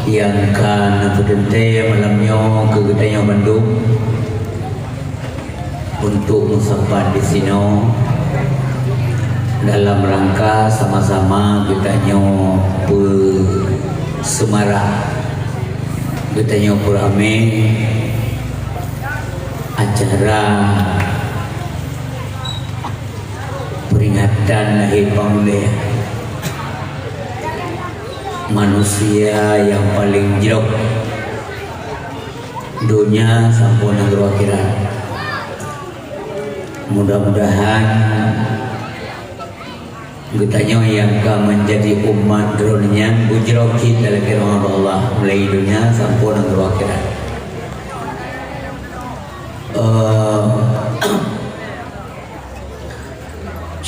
yang kan pedente malamnya ke Gedanya Bandung untuk musafah di sini dalam rangka sama-sama Gedanya Semara Gedanya Purame acara peringatan lahir Pangulia manusia yang paling jelek dunia sampun negeri akhirat. Mudah-mudahan Getanya yang akan menjadi umat dunia bujrok kita lagi Allah mulai dunia sampun negeri akhirat.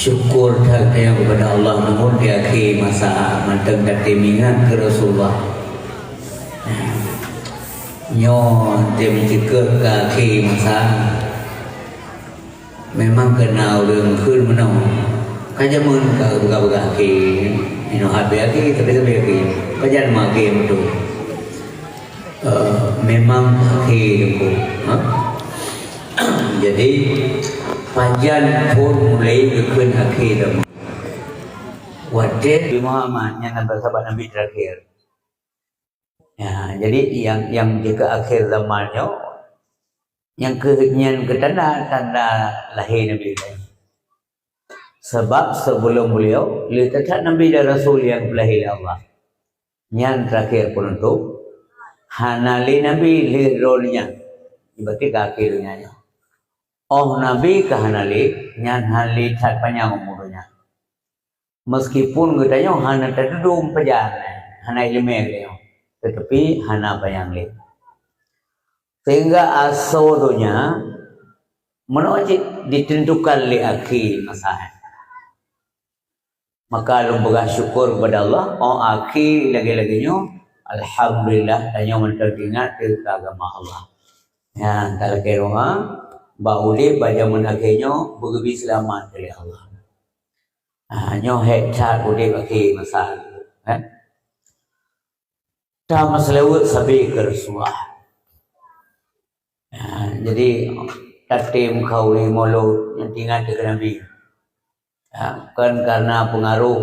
Syukur yang kepada Allah namun di akhir masa manteng katimingan ke Rasulullah nyon dia mencegah ke akhir masa memang kena orang kun menang kajamun ke bega akhir ino habis akhir tapi akhir kajan makin betul memang akhir itu jadi panjang pun mulai berkun akhir wajib Muhammad yang bersahabat Nabi terakhir ya, jadi yang jika akhir zamannya yang ketanda lahir Nabi sebab sebelum beliau lihat Nabi dan Rasul yang lahir Allah yang terakhir pun untuk hanali Nabi lirolnya berarti akhirnya Nabi kahanali nyan hali tat panjang umurnya meskipun getanya hana terdudung pejan hana ilmu dia tetapi hana panjang li sehingga asodonya menojit ditentukan li akhir masa maka lumpuh syukur kepada Allah akhir lagi-laginya alhamdulillah tanya menteringat ke agama Allah ya tak kira bauli baca menakinya begitu selamat dari Allah. Nyo hektar udah pakai masalah. Tak masalah sabi kersuah. Jadi tatim kau ni molo yang tinggal di Nabi. Kan karena pengaruh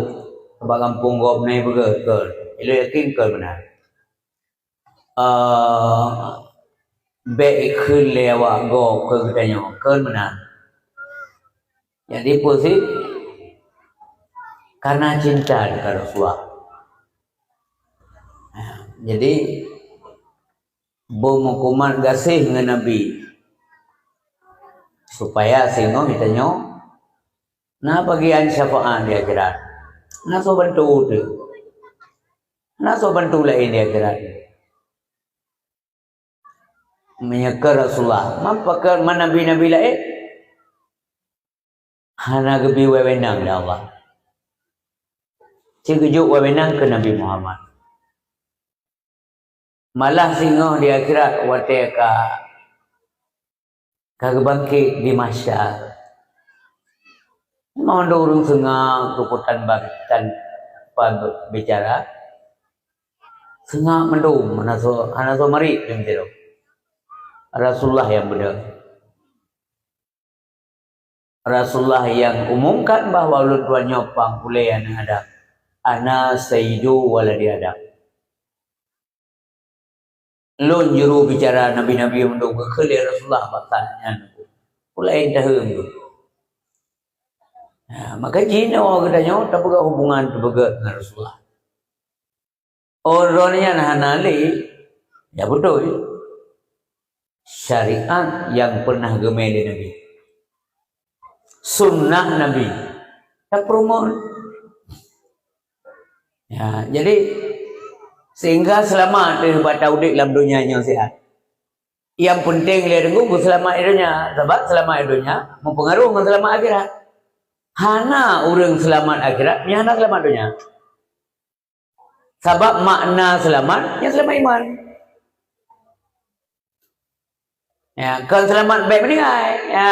sebab kampung gop ni begitu. Ilo yakin kan benar. Baik khun lewat go ke Gedanya kan benar. Jadi posisi karena cinta kepada Rasulullah. Jadi bermukuman gasih dengan Nabi supaya sehingga ditanya nah bagian syafaat di akhirat nah so bantu tu nah so bantu lain di akhirat menyekar Rasulullah mampakar mana nabi-nabi lain hana gebi wewenang dah Allah cigejuk wewenang ke Nabi Muhammad malah singoh di akhirat wateka kagebangkit di masyar mau dorong sengah keputan bagitan bicara sengah mendung mana so mari begitu Rasulullah yang benar. Rasulullah yang umumkan bahawa ulun tuan nyopang pulai yang ada. Ana sayyidu waladi adam. Lun juru bicara Nabi-Nabi yang mendung kekeli Rasulullah batanya. Pulai dahum tu. Maka jina orang katanya tak pegang hubungan terbegat dengan Rasulullah. Orangnya nahanali. Ya betul. Syariat yang pernah gemai di Nabi sunnah Nabi tak promote ya, jadi sehingga selamat daripada udik dalam dunia yang sihat yang penting dia tunggu selamat dunia sebab selamat dunia mempengaruhi dengan selamat akhirat hana orang selamat akhirat yang hana selamat dunia sebab makna selamat yang selamat iman. Ya, kan selamat baik meninggal. Ya.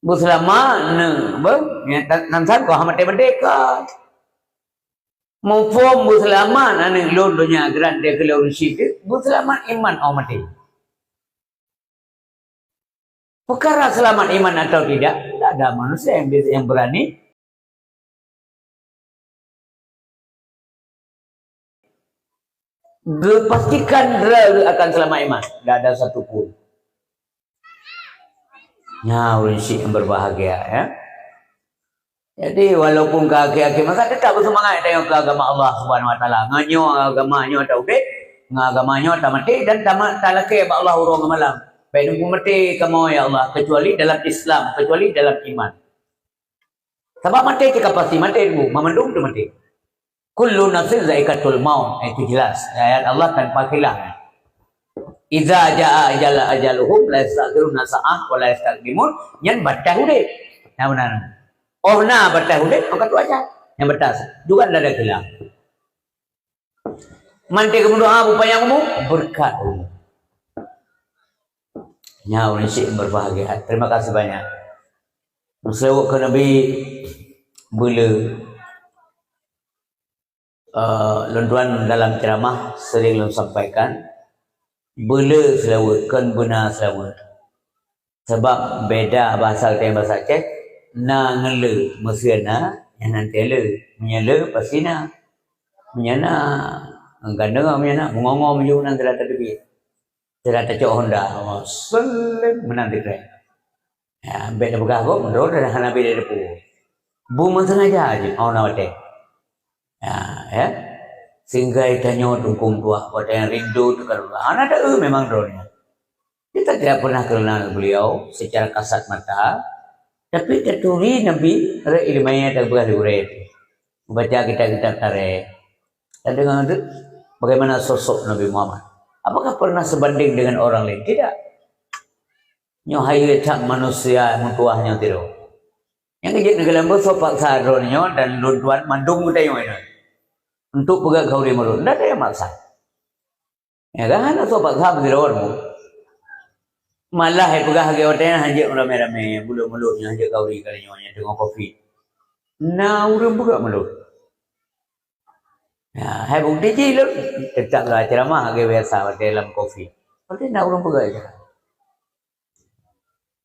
Bu selamat ne, bang. Ya, nanti kau hamat merdeka. Mufum Musliman ane lodonya grande glorisi Musliman iman mati. Perkara selamat iman atau tidak ada manusia yang berani pastikan akan selamat iman. Tidak ada satupun. Ulisi yang berbahagia ya. Jadi walaupun kaki-kaki maka tetap bersemangat tengok ke agama Allah Subhanahu Wa Taala. Nganyo agamanya atau dek, ngagamanya tak mati dan tak laki ba Allah urang malam. Baik nunggu mati kamu ya Allah kecuali dalam Islam, kecuali dalam iman. Sebab mati jika pasti mati ilmu, memandung tu mati. Kullu nafsin zaikatul maut, itu jelas ayat Allah tanpa khilaf. Idza jaa ajaluhum la yastaghfiruna sa'ah wa la yastaqdimun yan batah udah. Nah benar. Oh nah batah udah angkat tu aja. Yang batas juga ada khilaf. Mante kamu doa upaya kamu berkat. Nyawa nasi berbahagia. Terima kasih banyak. Selawat ke Nabi bila lontuan dalam ceramah sering sampaikan bila selawat kan benar selawat. Sebab beda bahasa dengan bahasa Aceh. Na ngele mesiana yang nanti le menyala pasti na menyana ganda menyana mengongom je nang terata tepi terata cok Honda selim menang dikre ya beda begah kok menurut dah Nabi dia depu bu sengaja aja nawate ya sehingga itanya tungkung tua pada yang rindu tu kalau anak ada memang drone kita tidak pernah kenal beliau secara kasat mata. Tapi keturi Nabi ada ilmunya tak bekas diurut. Baca kitab-kitab tarikh. Dan dengan itu bagaimana sosok Nabi Muhammad? Apakah pernah sebanding dengan orang lain? Tidak. Nyohayu tak manusia mutuahnya tidak. Yang kejadian dalam bersopak sadronnya dan luntuan mandung kita yang ini. Untuk pegang kau di mulut. Tidak ada yang maksa. Ya kan? Sopak sahabat tidak orang. Malah hai pegah ke hotel hanya rame-rame mulut-mulutnya hanya kauri kalinya dengan kopi. Nah, urang buka mulut. Ya, hai bukti je lu tetaplah ceramah ke biasa dalam kopi. Tapi nak urang buka je.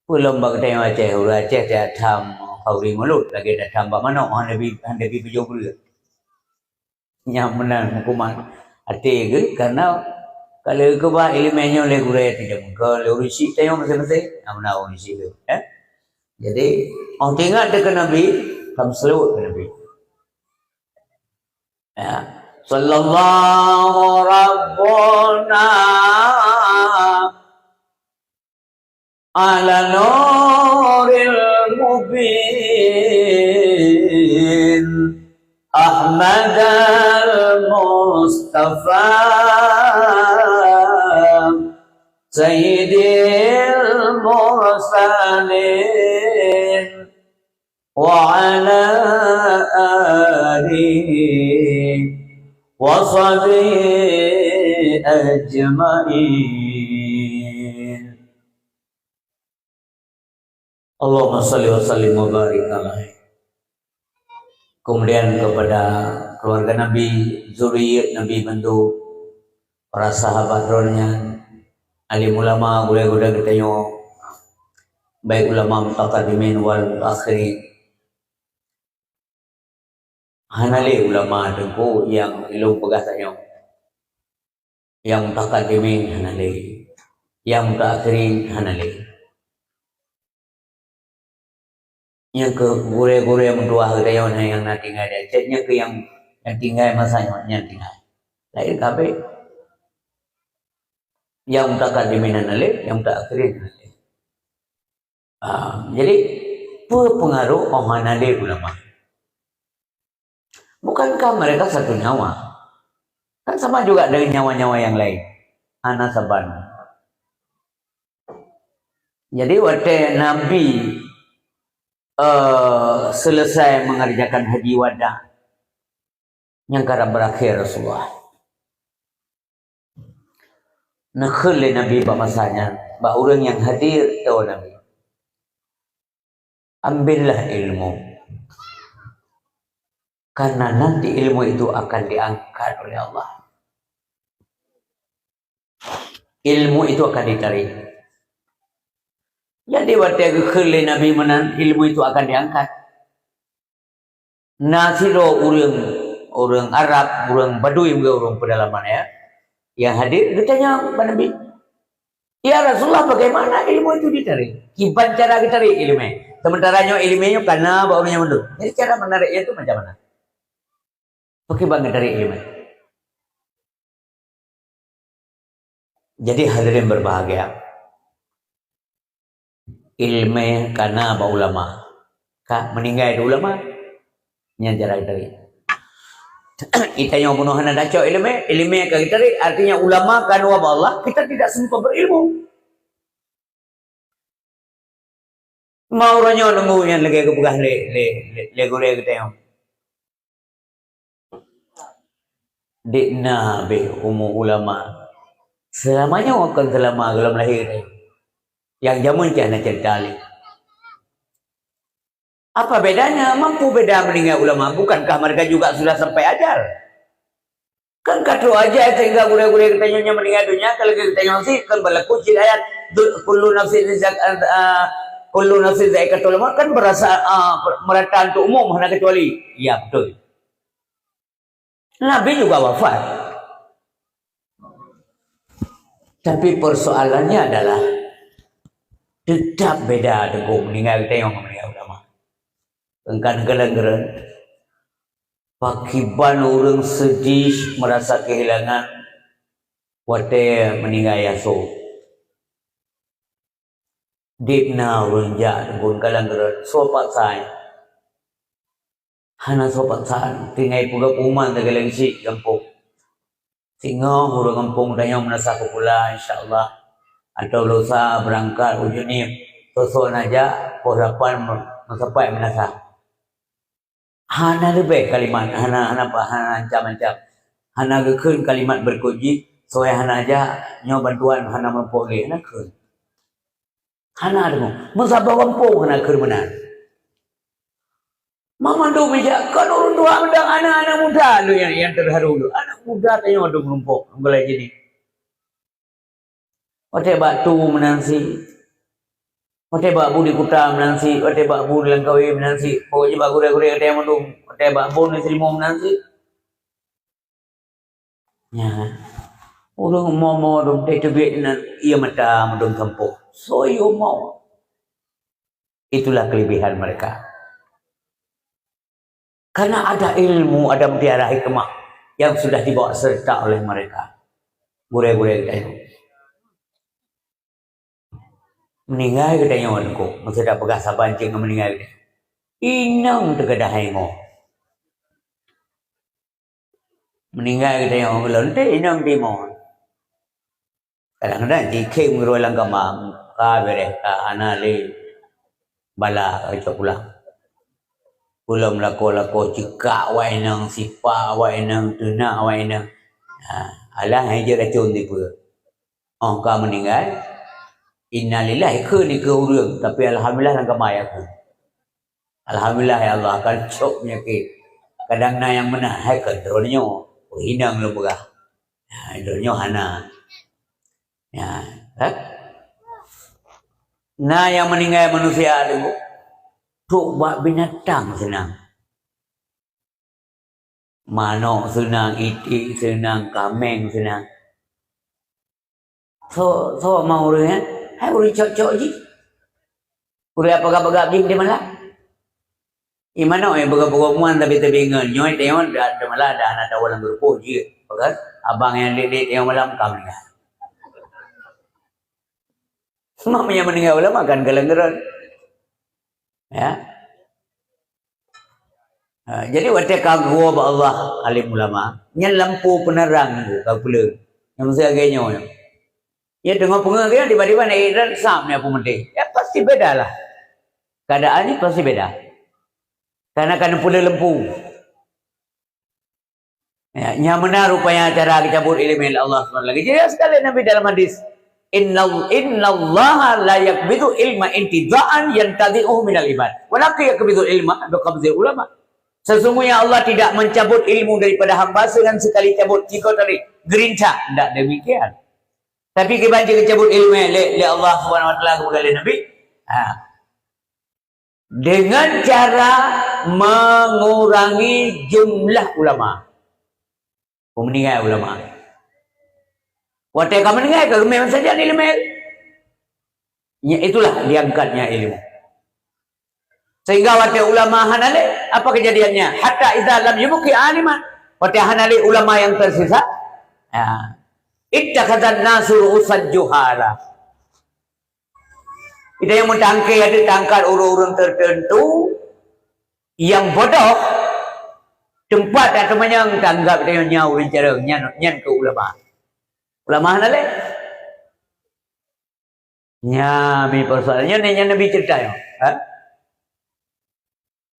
Belum bak tengok Aceh, urang Aceh dia tham kauri mulut lagi dah tham bak mana hande bi bejo pula. Yang menang hukuman ati ke karena kalau kebah ilmunya oleh guru tidak kalau urisi tayong masing-masing amna urisi tu jadi orang tengok dekat Nabi kamu selawat ke Nabi ya sallallahu rabbuna ala nuril mubin Ahmad al-Mustafa Sayyidil Mursalin wa ala alihi wa sahbihi ajma'in. Allahumma salli wa sallim wa barik alaihi. Kemudian kepada keluarga Nabi, zuriyat Nabi bentuk para sahabat rohnya, alim ulama, gula-gula kita baik ulama mutaqaddimin wal akhirin. Hanali ulama dengku yang ilmu pegasanya, yang mutaqaddimin hanali, yang mutakhirin hanali. Yang ke gure-gure yang dua hari yang nanti nggak ada ceknya ke yang tinggal masanya yang tinggal lain kabe yang mutakaddimin hanali yang mutakhirin hanali. Jadi pengaruh hanali ulama. Bukankah mereka satu nyawa? Kan sama juga dengan nyawa-nyawa yang lain. Anak saban. Jadi waktu Nabi selesai mengerjakan haji wada yang kadang berakhir Rasulullah. Nakhul Nabi masanya, bah orang yang hadir tahu Nabi. Ambillah ilmu. Karena nanti ilmu itu akan diangkat oleh Allah. Ilmu itu akan ditarik. Jadi waktu ke Nabi menan ilmu itu akan diangkat. Nasiro orang Arab, orang Badui, orang pedalaman ya, yang hadir ditanya kepada Nabi, ya Rasulullah, bagaimana ilmu itu ditarik? Gimana cara ditarik ilmu? Sementaranya ilmunya karena baunya mundur. Jadi cara menariknya itu macam mana? Bagaimana dari ilmu? Jadi hadirin berbahagia, ilmu karena apa ulama? Kak meninggal itu ulama, yang cara ditarik. Kita yang bunuh anak daco ilmu yang kita tarik artinya ulama kan wa Allah, kita tidak sempat berilmu. Mau ronyo nunggu yang lagi kebugah le gore kita yang dikna be ulama selamanya akan selama dalam lahir yang jamun cina cerita li. Apa bedanya? Mampu beda meninggal ulama? Bukankah mereka juga sudah sampai ajal? Kan kado aja sehingga gure-gure ketanya meninggal dunia. Kalau kita sih kan berlaku ciri ayat kullu nafsin zaikatul maut kan berasa merata untuk umum hanya kecuali. Ya betul. Nabi juga wafat. Tapi persoalannya adalah tetap beda dengan meninggal kita yang meninggal ulama. Engkan geleng-geleng pakiban orang sedih merasa kehilangan wate meninggal yaso dipna orang jat pun geleng-geleng sopat saya hana sopat saya tinggal puga kuman tegeleng si kampung singa orang kampung tanya merasa pula insyaallah atau lusa berangkat ujung ni sosok aja pohrapan mencapai menasa hana lebih kalimat hana ancam-ancam hana gekun kalimat berkuji soalnya hana aja nyo bantuan hana mempoleh hana kun hana ada musabah kampung hana kun benar mamandu bijak kan orang tua mendang anak-anak muda lu yang terharu lu anak muda tanya waduh menumpuk mulai jadi ote batu menansi ote bak budi kuta menansi, ote bak budi langkawi menansi, pokoknya bak gure-gure ote mandung, ote bak budi serimo menansi. Ya, orang mau dong teh nan ia mata mandung kampung, so yo mau. Itulah kelebihan mereka. Karena ada ilmu, ada mutiara hikmah yang sudah dibawa serta oleh mereka. Gure-gure itu. Meninggal kita yang wanku, masa dah pegang sabancing meninggal kita. Inang terkedah hengo. Meninggal kita yang melonte inang timo. Kadang-kadang jika mengerualang kamam, kabere ka anale bala itu pulang. Pulang lako jika wainang sipa wainang tuna wainang. Alah aja racun tipu. Oh kau meninggal. Innalillahi ke ni ke urang tapi alhamdulillah langkah maya ke. Alhamdulillah ya Allah akan cok penyakit. Kadang na yang mana hai kontrolnya hinang lu begah. Ya idolnya hana. Ya, nah yang meninggal manusia tu buat binatang senang. Manok senang, itik senang, kameng senang. So mau orang hai uri cok-cok je. Uri apa-apa je di malah. Imana yang boga-boga muan tapi ingat nyoy tengok dah malah dah anak tawalan berpo je. Bagas abang yang dek yang malam kami dah. Semua yang meninggal ulama kan geleng-geleng. Ya. Jadi waktu kagum Allah alim ulama, nyen lampu penerang tu kagula. Yang mesti agaknya. Ya dengan pengajian tiba-tiba naik dan samnya apa mending. Ya pasti beda lah. Keadaan ini pasti beda. Karena pula lempu. Ya, yang benar rupanya cara cabut ilmu Allah SWT. Lagi jelas sekali Nabi dalam hadis. Inna Allah la yakbidu ilma intidaan yantadi'uhu minal ibad. Walakin yakbidu ilma biqabdil ulama. Sesungguhnya Allah tidak mencabut ilmu daripada hamba dengan sekali cabut. Jika tadi gerinta, tidak demikian. Tapi kebanyakan jika cabut ilmu oleh Allah SWT kepada Nabi, dengan cara mengurangi jumlah ulama. Meninggal ulama. Waktu kamu meninggal, kalau memang saja ilmu. Ya, itulah diangkatnya ilmu. Sehingga waktu ulama Hanali, apa kejadiannya? Hatta idza lam yubqi aliman. Waktu Hanali ulama yang tersisa, ittakhadhan nasu ru'usan juhala. Itu yang mentangkai ada tangkal urun-urun tertentu yang bodoh tempat atau yang tanggap dia nyau rencana nyan ke ulama. Ulama Hanali. Nyami persoalannya nanya Nabi cerita ya.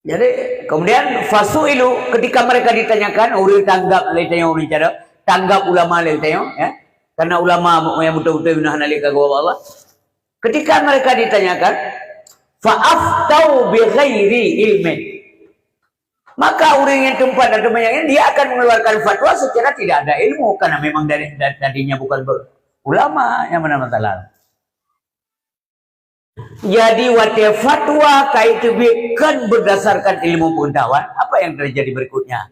Jadi kemudian fasuilu ketika mereka ditanyakan orang tanggap leitanya orang cara tanggap ulama leitanya ya karena ulama yang betul-betul benar nalika Allah ketika mereka ditanyakan fa'aftau bi ghairi ilmin maka orang yang tempat atau yang dia akan mengeluarkan fatwa secara tidak ada ilmu karena memang dari tadinya bukan ulama yang mana masalah. Jadi waktu fatwa kaitu bukan berdasarkan ilmu pengetahuan, apa yang terjadi berikutnya?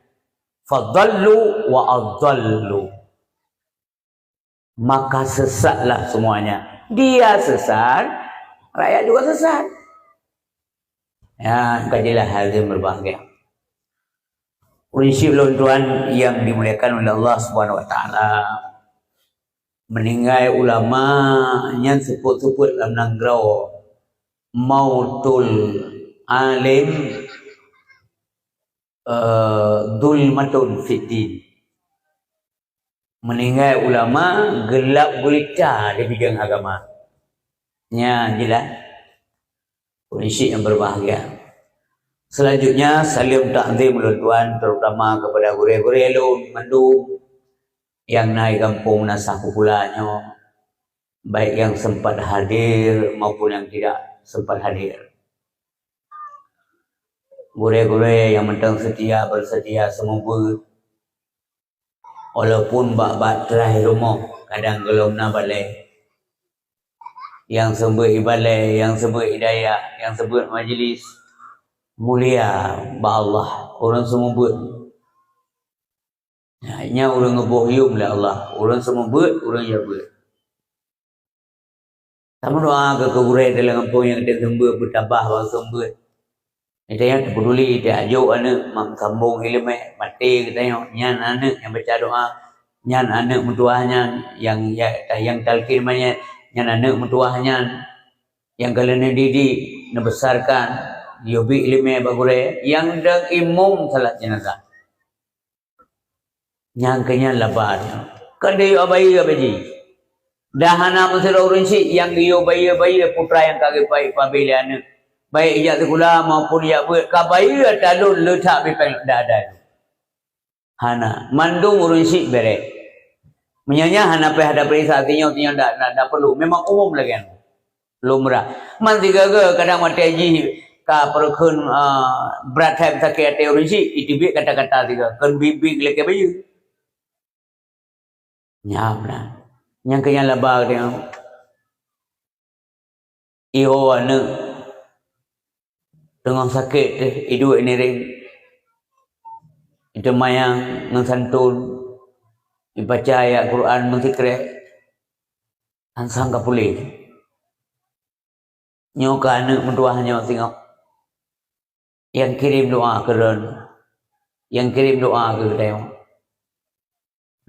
Fadallu wa adallu. Maka sesatlah semuanya. Dia sesat, rakyat juga sesat. Ya, kajilah hal yang berbahagia. Prinsip tuan yang dimuliakan oleh Allah Subhanahu wa taala. Meninggal ulama yang sebut-sebut dalam nangrau mautul alim dulmatun fiddin. Meninggal ulama gelap gulita di bidang agama. Ya, jelas. Prinsip yang berbahagia. Selanjutnya salim takzim tuan terutama kepada guru-guru elok mandum yang naik kampung nasah populanya, baik yang sempat hadir maupun yang tidak sempat hadir. Guru-guru yang mentang setia bersedia semoga walaupun bak-bak terakhir rumah kadang gelom na balai yang sebut ibalai, yang sebut hidayah, yang sebut majlis mulia ba Allah orang semua buat. Hanya orang ngebohyum lah Allah. Orang semua buat, orang yang buat. Sama doa ke kuburai dalam kampung yang dia sembah bertabah bangsa buat. Kita yang peduli dia ajuk anak mak sambung ilmu mati kita nyan anak yang baca doa, nyan anak mutuahnya yang talqin banyak, nyan anak mutuahnya yang kalian didik, membesarkan, diobi ilmu bagurai yang dak imum salat jenazah. Nyangkanya labar. Kan dia abai abaji. Dahana mesra urun si yang dia bayi putra yang kagak baik pabilian. Baik ijaz sekolah maupun ya buat kabai talun letak bipeng dah ada. Hana mandung urun si bere. Menyanya hana pe hadap perisa artinya dak perlu. Memang umum lagi kan. Lumrah. Man tiga kadang mati haji ka perkun berat time sakit urun si itibik kata-kata tiga. Kan bibik leke bayi. Nyaplah yang kenya labag dia iho anu tengah sakit hidup ini ring itu mayang ngesantun dibaca ayat Quran mengzikre ansang kapuli nyoka anu menduahnya tengok yang kirim doa keren yang kirim doa ke dia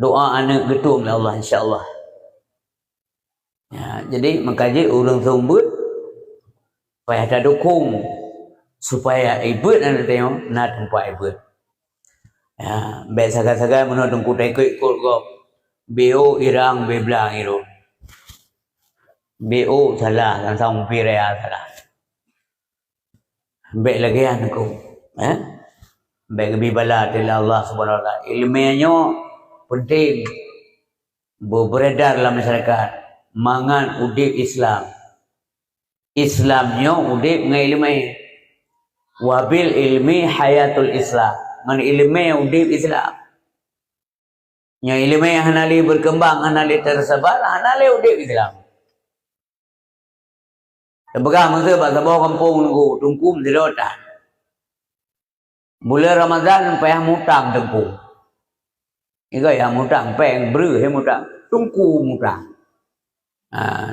doa anak getung oleh Allah insya-Allah. Ya, jadi mengkaji orang sumber supaya ada dukung supaya ibut anak tengok nak tempat ibut. Ya, baik saga-saga menodong kutai ikut kok BO irang beblang itu. BO salah kan sang pirea salah. Baik lagi anakku. Baik bibala dari Allah Subhanahu wa taala. Ilmunya penting beredar dalam masyarakat mangan udip Islam Islamnya udip ngilmai Wabil ilmi hayatul Islam. Man ilmi udip Islam. Nya ilmu yang hanali berkembang, hanali tersebar, hanali udip Islam. Sebab masa bahasa bawa kampung nunggu tungkum di lautan. Bulan Ramadan payah mutang tengku. Iga yang mutang, payah beri yang mutang, tungku mutang.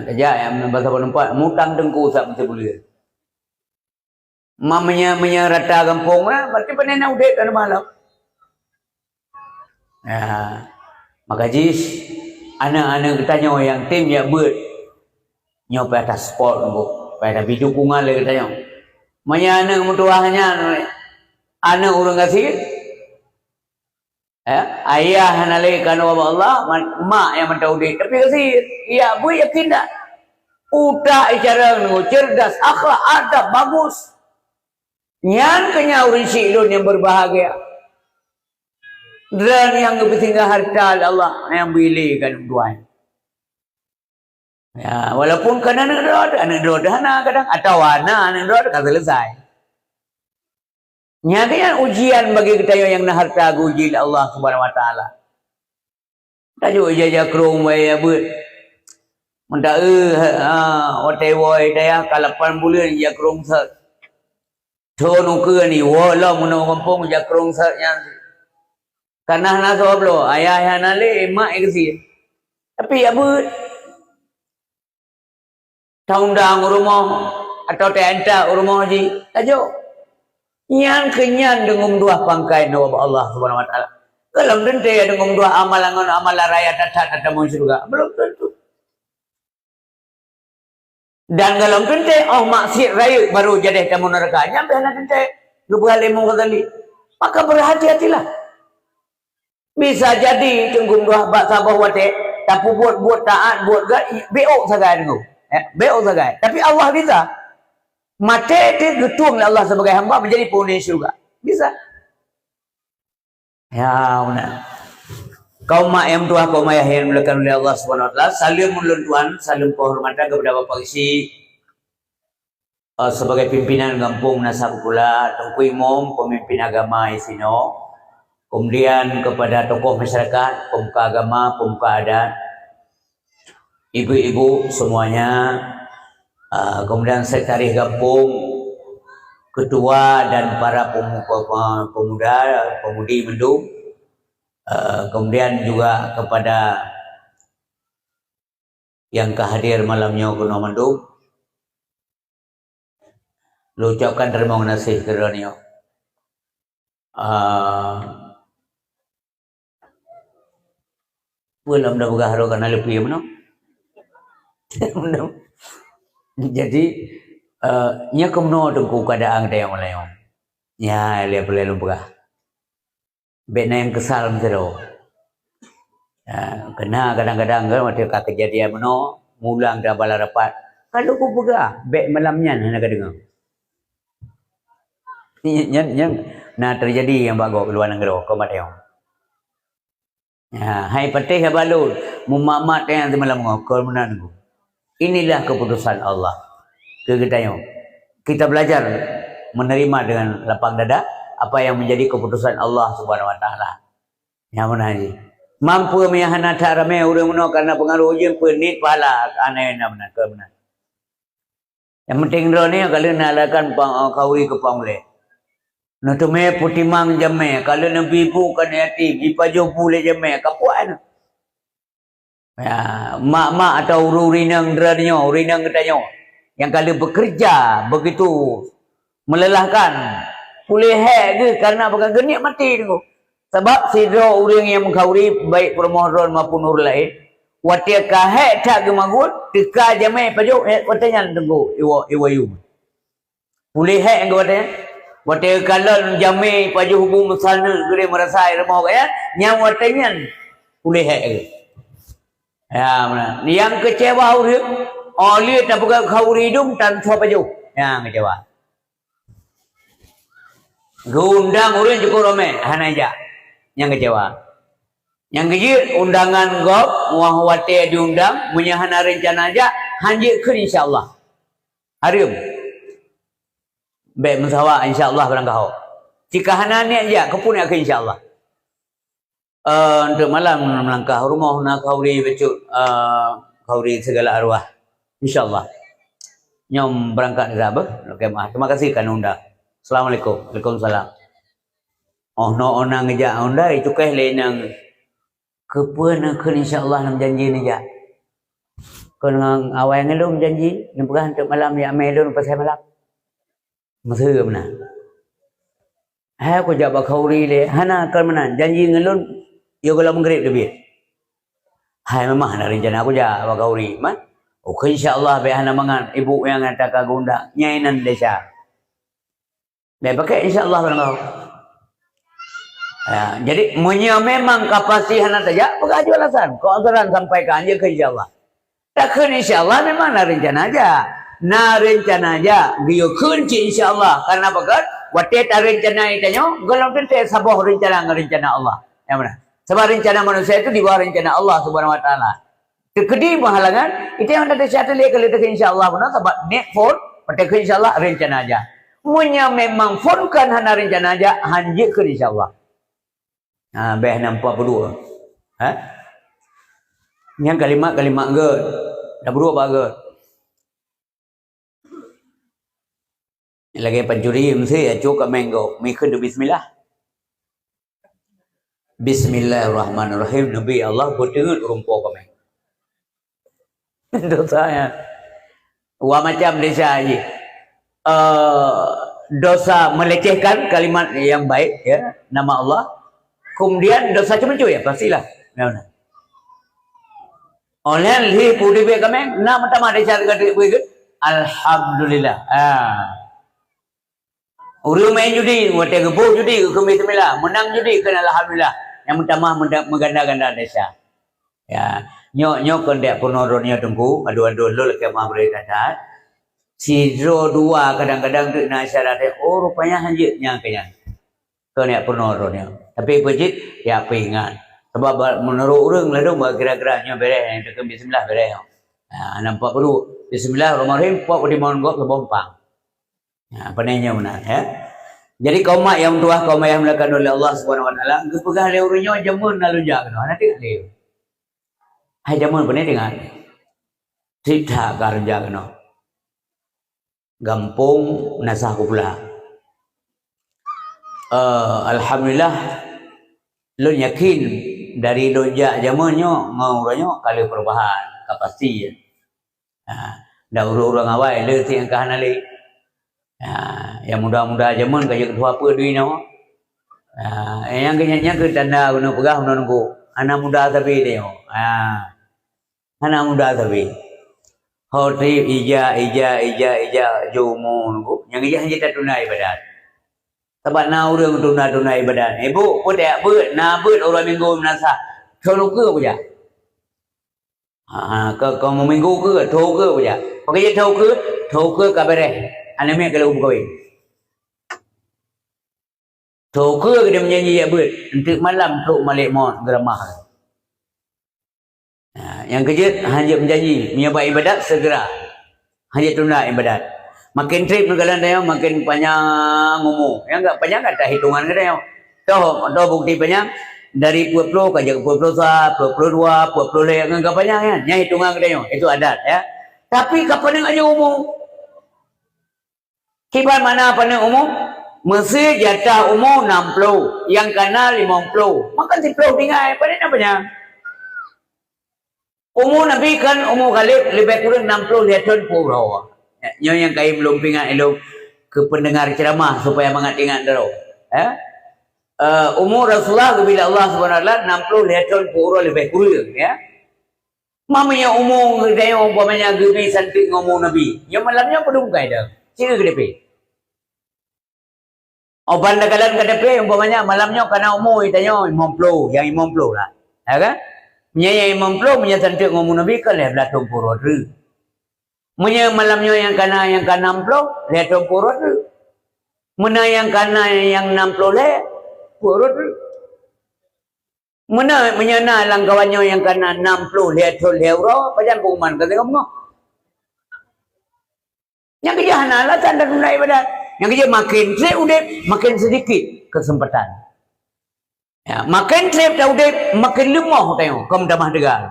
Saja yang bahasa penempat mutang tengku sak mesti boleh. Mamanya rata kampung lah, berarti panena udip kan malam. Maka jis anak-anak tanya yang tim yang buat nyoba atas sport nunggu pada dukungan lagi tanya mana anak mutuahnya anak orang kasih ayah nalai kana Allah mak yang mentau dia tapi kasih ya bu yakin tak udah cara nunggu cerdas akhlak adab bagus nyan kenya orang silun yang berbahagia dan yang bertinggal harta Allah yang pilihkan tuan. Ya, walaupun kan anak dana kadang atau anak kata selesai. Nyatanya ujian bagi kita yang harta uji Allah Subhanahu Wa Taala. Tajuk jaja krong ya buat. Minta otai woi daya kalapan bulan ya krong sat. Thono ke ni wala mun kampung ya krong sat yang karena nak soblo ayah nale mak iksi tapi apa taundang rumah atau tenta rumah haji tajuk nyan kenyan dengan dua pangkai nawa Allah Subhanahu Wa Taala kalau dente dengan dua amal raya tata mau surga belum tentu dan kalau dente maksiat raya baru jadi tamu neraka nyampe anak dente gebuhalimu kali maka berhati-hatilah. Bisa jadi tenggung dua bak sabah wate tapi buat taat buat beok sagai dengu beok sagai tapi Allah bisa mate dia getung Allah sebagai hamba menjadi penghuni syurga bisa ya benar kaum mak yang tua kaum ayah yang dimuliakan oleh Allah Subhanahu Wa Taala saling meluntuan saling penghormatan kepada Bapak Isi sebagai pimpinan kampung Nasab Kula Tengku Imam pemimpin agama Isino. Kemudian kepada tokoh masyarakat, pemuka agama, pemuka adat, ibu-ibu semuanya, kemudian sekretaris kampung, ketua dan para pemudi mendung, kemudian juga kepada yang kehadir malamnya kuno mendung, lu ucapkan terima kasih kerana belum dah bergaharu karena lebih mana. Jadi nya kemno tengku keadaan dia yang melayu. Ya dia boleh lupa. Bena yang kesal mesti kena kadang-kadang kan waktu kejadian mano mulang dah bala rapat. Kalau ku pegah bek malamnya nak dengar. Yang nah terjadi yang bagus luar negara kau mateo. Hai patih ya balut mumamat yang semalam ngokol menangu. Inilah keputusan Allah. Kita belajar menerima dengan lapang dada apa yang menjadi keputusan Allah Subhanahu Wa Taala. Yang mana haji mampu meyahana cara me urang meno karena pengaruh ujian penit pahala aneh benar ke benar. Yang penting drone kalau nalakan kauri ke pamle. Nah tu me putimang jame kalau nabi bu kan hati dipaju pule jame kapuan. Ya mak atau urinang dranyo urinang katanya yang kalau bekerja begitu melelahkan pulih ke karena bukan genik mati tu. Sebab sidro orang yang mengkauri baik permohonan maupun orang lain watia kahe tak gemagut tika jame paju watanya tunggu iwa yu. Pulih yang watanya wate kalau jami paju hubung sana gede merasa air mau ya nyam watenya boleh ya mana yang kecewa orang oli tak buka kauri hidung tan coba paju yang kecewa gundang orang cukup rame hana aja yang kecewa yang kecil undangan gop muah wate diundang punya hana rencana aja hanjir ke insyaallah hari Baik mensawa insya-Allah barang kau. Jika hana ni aja kau pun akan insya-Allah. Untuk malam melangkah rumah nak kauri becut kauri segala arwah. Insya-Allah. Nyom berangkat ke apa? Kemah. Terima kasih kan undang. Assalamualaikum. Waalaikumsalam. Oh no onang ngejak unda itu keh lenang kepuan ke insya-Allah nam janji ni ja. Kau dengan awal ngelum janji nyempurah untuk malam ya melun pasal malam. Masih mana? Hai aku jawab kauri le. Hana kan mana? Janji ngelun yo kalau menggrip lebih. Hai memang ada rencana aku jawab kauri. Man? Oh insya-Allah be hana mangan ibu yang ngata ka gunda nyainan desa. Be pakai insya-Allah barang. Ya, jadi memang kapasiti hana saja bagaimana alasan? Kau aturan sampaikan aja ke insya-Allah. Tak kun insya-Allah memang nak rencana aja. Na rencana aja dia kunci insya-Allah. Karena apa? Watet rencana itu nyo, kalau kita sabah rencana Allah. Yang mana? Sebab rencana manusia itu di bawah rencana Allah Subhanahu wa taala. Kekedi menghalangan itu yang ada satu lagi kalau itu insya-Allah benar sebab net phone, watet insya-Allah rencana aja. Memang phone kan hana rencana aja hanjik ke insya-Allah. Beh nampak berdua. Yang kalimat gerd. Dah berdua bagus. Lagi pencuri mesti acuk kat mango. Mikir du bismillah. Bismillahirrahmanirrahim. Nabi Allah berdengar rumput kami. Dosa ya. Wah macam desa aja. Dosa melecehkan kalimat yang baik ya, nama Allah. Kemudian dosa cuma ya pastilah. Mana? Oleh li pudi be kami nama tama desa dekat begitu. Alhamdulillah. Uru main judi, wate gebu judi, kami bismillah. Menang judi kena alhamdulillah. Yang pertama mengganda-ganda desa. Ya, nyok kendek penoronnya tunggu, adu-adu lo ke mah berkata. Si dua kadang-kadang tu nasyarat oh rupanya hanjitnya kayaknya. Kena penoronnya. Tapi pejit ya peringat. Sebab menurut orang lah dong kira-kiranya beres yang dekat bismillah beres. Nampak perlu bismillahirrahmanirrahim puak di monggok ke bompang. Penanya benar ya. Jadi kaum mak yang tua kaum yang melakukan oleh Allah Subhanahu wa taala kepegang le urunyo jamun lalu jak kena nanti le. Hai jamun benar dengan. Tidak kerja kena. Gampung nasah pula. Alhamdulillah lu yakin dari donjak zamannya ngauranyo kali perubahan kapasiti. Dah urang awal le ti angkah nali. Yang muda-muda zaman kaya ketua apa duit nama. Yang kenyanya ke tanda guna pegah guna nunggu. Anak muda tapi dia. Anak muda tapi. Hotip ija jumu nunggu. Yang ija hanya tak tunai badan. Sebab na orang tunai badan. Ibu pun tak ber, na ber orang minggu menasa. Tholu ke apa je? Kau mau minggu ke, thau ke apa je? Pakai thau ke kabareh. Anak kalau kawin. Thau ke dia menyanyi ya ber. Untuk malam tok malik mon geramah. Yang kejut hanya menjanji menyebab ibadat segera. Hanya tunai ibadat. Makin trip negara dia makin panjang umur. Yang enggak panjang kata hitungan dia. Tahu bukti panjang dari 20 ke 21, 22, 25 enggak panjang kan. Yang hitungan dia itu adat ya. Tapi kapan aja umur? Kibat mana panjang umur? Mesti jatah umur 60, yang kana 50. Makan 10 tinggal pada panjang. Umur Nabi kan umur kali lebih kurang 60 dia tahun puluh. Yang kaya belum pingat elok ke pendengar ceramah supaya mengat-ingat dulu. Umur Rasulullah bila Allah Subhanahu wa taala 60 tahun puluh lebih kurang ya. Mamanya umur dia umpamanya gebi santik ngomong Nabi. Yang malamnya pedung kai dah. Ciri kedepe. Oban dagalan kedepe umpamanya malamnya kana umur itanya 50, yang 50 lah. Ya kan? Nya yang 50 nya santik ngomong Nabi kan le belah puluh tu. Munya malamnya yang kana 60 le puluh tu. Mena yang kana yang 60 le puluh tu. Mena menyana langkawannya yang kana 60 le euro pajan kuman kata kamu. Yang kejahana lah tanda tunai ibadat. Yang kerja makin trip udip, makin sedikit kesempatan. Ya, makin trip dah udip, makin lemah tengok. Kamu dah mahdegan.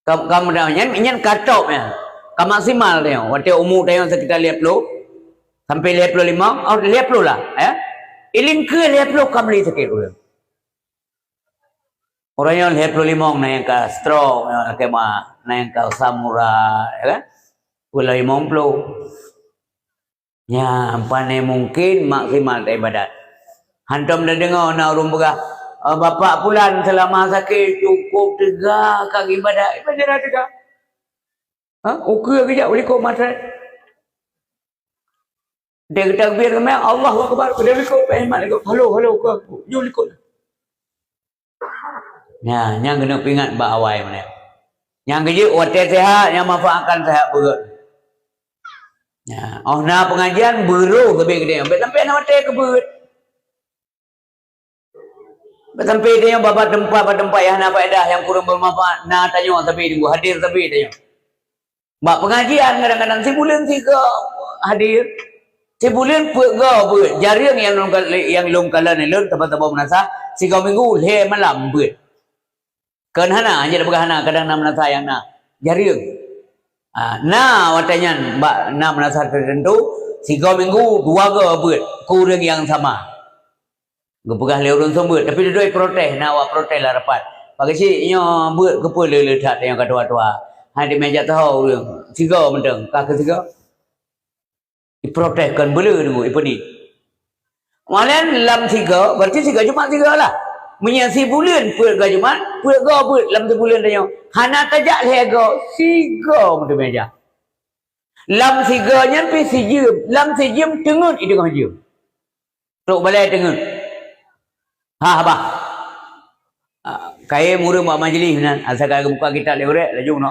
Kamu dah nyan katok ya. Kamu maksimal tengok. Waktu umur tengok sekitar 50 sampai 55, oh 50 lah, ya. Ilin ke 50 kamu beli sikit dulu. Orang yang 55 naik ke stroke, naik ke samurai, ya kan? Pulau 50. Ya, pandai mungkin maksimal ibadat. Hantam dah dengar nak urung begah. Bapak pulan selama sakit cukup tegak kak ibadat. Ibadat dah tegak. Okey kejap boleh kau matrat. Dia kata biar kami Allahu Akbar. Dia ikut Ahmad ikut. Halo kau. Jom ikut. Ya, yang kena ingat bak awal mana. Yang kerja wadah sehat, yang manfaatkan sehat berat. Ya, oh na pengajian beru lebih gede. Sampai nak mati ke berat. Sampai dia babat tempat yang nak faedah yang kurang bermanfaat. Nak tanya tapi tunggu hadir tapi tanya. Bak pengajian kadang-kadang sebulan 3 hadir. Sebulan pun jaring yang long kala ni long tempat-tempat menasah 3 minggu le malam berat. Kan hana aja dah berhana kadang nak menasah yang nak jaring. Nah watanya mbak nak menasah tertentu 3 minggu 2 ke buat kurang yang sama. Gepegah le urun sombut tapi dia protes nak awak protes lah rapat. Bagi si nyo buat kepa le letak yang tua-tua. Ha di meja tahu dia 3 menteng kak 3. Diproteskan bela tunggu ipa ni. Malian lam 3 berarti 3 Jumaat 3 lah. Menyasi bulan puat ke Jumaat, puat ke puat lam sebulan tanya. Hana tajak lega, 3 menteng meja. Lam 3 nya pi sejam, lam sejam tengut itu kan jam. Tok balai tengut. Ha apa? Kaya murah buat majlis nan, asalkan buka kitab lewat laju no.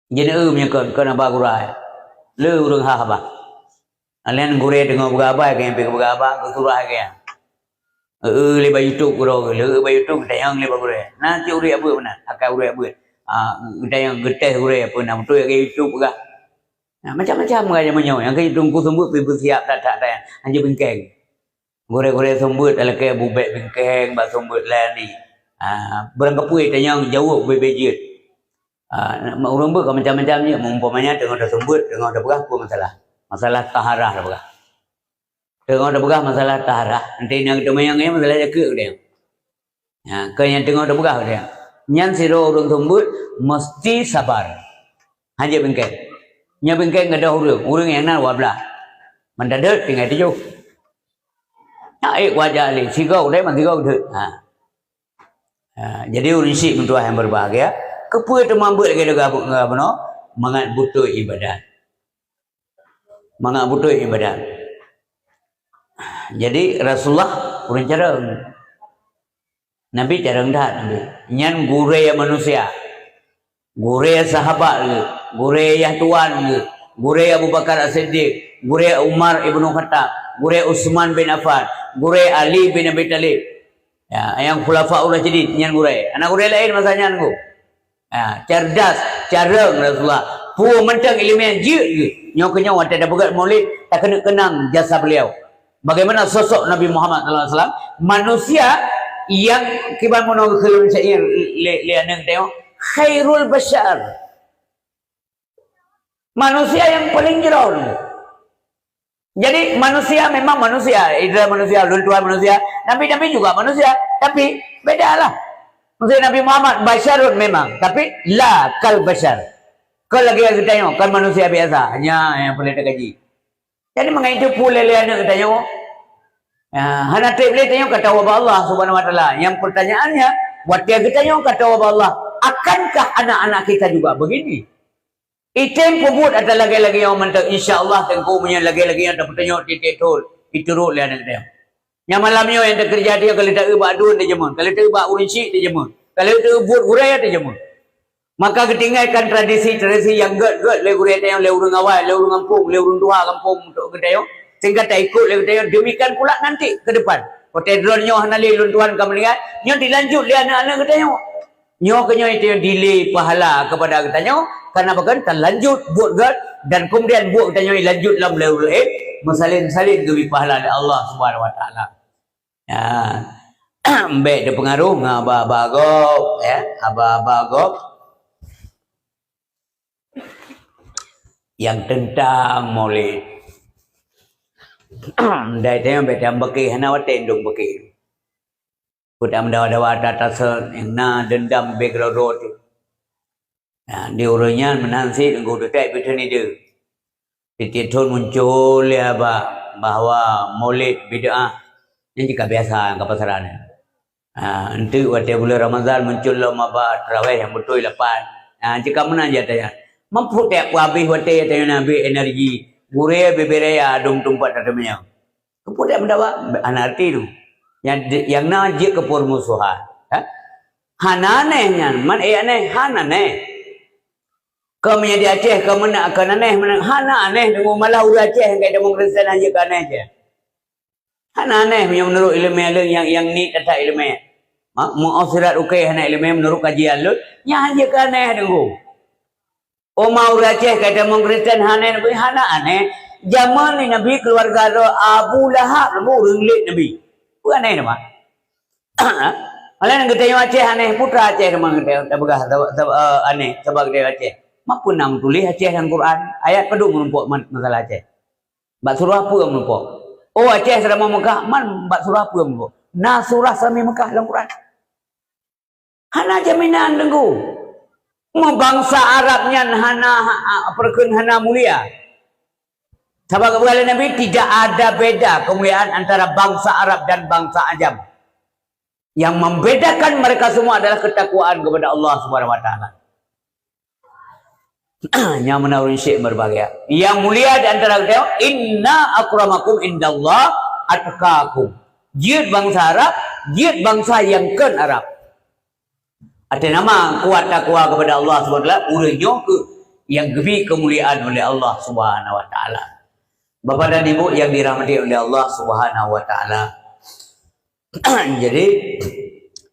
Jadi punya kan apa kurai. Le urang ha apa? Alian gure tengok berapa ke yang pergi berapa ke surah ke yang. Lebar YouTube guru le lebar YouTube tayang lebar gure. Nanti ure apa benar? Akai ure apa? Tayang geteh ure apa nak betul ke YouTube ke. Nah, macam-macam aja menyo. Yang ke tunggu sembut pergi bersiap tak tayang. Hanya bengkeng. Gure-gure sembut ala ke bubek bengkeng ba sembut lani. Berangkapui tayang jauh bebejet. Urang ber macam-macamnya umpamanya tengok dah sembut, tengok dah berapa masalah. Masalah taharah dah berah. Tengok dah berah masalah taharah. Nanti yang kita mayang ni masalah jaga dia. Ya, ke yang tengok dah berah dia. Nyan siro urang sembut mesti sabar. Hanya bengkeng. Nya bengkeng ada urang yang nak wablah. Mendadak tinggal tujuh. Naik wajah ni, sigau dah mesti sigau tu. Jadi urang sik untuk yang berbahagia. Kepa temambut lagi dah apa no? Mangat butuh ibadat. Mangat butuh ibadat. Jadi Rasulullah kurang cara Nabi jarang dah Nabi. Nyan gure ya manusia. Gure ya sahabat ke, gure ya tuan ke, gure Abu Bakar As-Siddiq, gure Umar Ibnu Khattab, gure Utsman bin Affan, gure Ali bin Abi Thalib. Ya, yang khulafaul rasyidin nyan gure. Anak gure lain masanya nanggu. Ya, cerdas, careng Rasulullah. Pu mentang ilmu yang jir ke. Nyoknya waktu ada begat maulid tak kena kenang jasa beliau. Bagaimana sosok Nabi Muhammad SAW, manusia yang kiban mono khilun syair lianeng tengok khairul bashar. Manusia yang paling jauh. Jadi manusia memang manusia, idra manusia, luntuan manusia, Nabi juga manusia, tapi bedalah. Maksudnya Nabi Muhammad basyarun memang, tapi la kal bashar. Kalau lagi kita tengok, kan manusia biasa, hanya yang boleh tergaji. Jadi mengenai itu pula lihat kita tengok. Hana boleh tengok kata Allah Subhanahu Wa Taala. Yang pertanyaannya, buat dia kita tengok kata Allah, akankah anak-anak kita juga begini? Item pebut ada lagi-lagi yang mantap. InsyaAllah tengku punya lagi-lagi yang dapat tengok titik tol. Itu ruk lihat kita. Yang malamnya yang terkerja dia kalau tak ubah adun dia jemur, kalau tak ubah urinsi dia jemur, kalau tak buat guraya dia jemur. Maka ketinggalkan tradisi yang gut le guraya yang le urang awal, le urang kampung, le urang tua kampung untuk kedai. Sehingga tak ikut le kedai demikian pula nanti ke depan. Hotel dronyo hanali luntuan kamu lihat, nyo dilanjut le anak-anak kedai. Nyo kenyo itu delay pahala kepada kedai. Karena bahkan lanjut buat gad dan kemudian buat kita nyoi lanjut lam leul mesalin-salin ke pahala Allah Subhanahu wa taala. Ya. Ambek dia pengaruh ngaba bagop ya, aba-bagop yang tentang Maulid. Dai teh ambek jam beki hana waten dong beki. Kudam dawa-dawa tatasan yang na dendam begrorot. Nah, di urunnya menansi engkau dekat betul ni dia. Titik-titik muncul ya bahwa Maulid bid'ah ini juga biasa yang kepasaran. Nanti waktu bulan Ramadan muncul lama terawih yang betul lepas. Jika mana aja tanya, mampu tak habis waktu tanya nabi energi, gurih beberapa dong tempat tertemanya. Mampu tak mendapat anarti tu. Yang najik ke permusuhan. Hananehnya, man aneh, hananeh. Kau di Aceh, kau mana akan aneh, hana aneh, dengan malah udah Aceh, kayak demong Kristen aja kan aneh je. Hana aneh, menurut ilmu yang ni kata ilmu. Mu'asirat ukay hana ilmu menurut kajian lu, yang aja kan aneh dengan. Oh mau udah Aceh, kayak demong Kristen hana aneh. Zaman ni Nabi keluarga Abu Lahab, ringlit Nabi. Bukan aneh nama. Malah yang kita yang Aceh aneh, putra Aceh memang kita begah aneh, sebab dia Aceh. Mampu nam tulis Aceh dalam Quran. Ayat kedua menumpuk masalah Aceh. Bak surah apa yang menumpuk? Oh Aceh selama Mekah, man bak surah apa yang menumpuk? Nah surah sami Mekah dalam Quran. Hana jaminan tengku. Mau bangsa Arabnya hana perkun hana mulia. Sebab kepada Nabi tidak ada beda kemuliaan antara bangsa Arab dan bangsa Ajam. Yang membedakan mereka semua adalah ketakwaan kepada Allah Subhanahu wa taala. Yang menurun syekh berbagai. Yang mulia di antara kita, inna akramakum indallah atqakum. Jid bangsa Arab, jid bangsa yang ken Arab. Ada nama kuat takwa kepada Allah Subhanahu wa taala, urangnya ke yang lebih kemuliaan oleh Allah Subhanahu wa taala. Bapak dan Ibu yang dirahmati oleh Allah Subhanahu wa taala. Jadi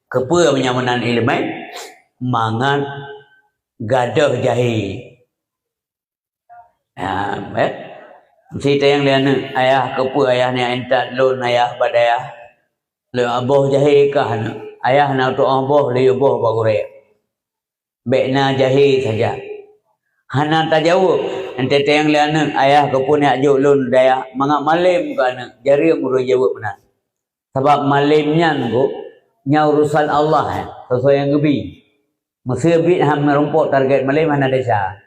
kepa menyamanan ilmu mangan gadah jahe. Cerita yang lain ayah kepa ayah ni entat lon ayah badayah le aboh jahe kah ayah nak tu aboh le aboh bagure bekna jahe saja hana tak jauh ente yang lain ayah kepa ni ajuk lon daya mangak malim kan jari muru jawab benar sebab malimnya ko nya urusan Allah sesuai yang gebi mesti bit ham merumpok target malim mana desa.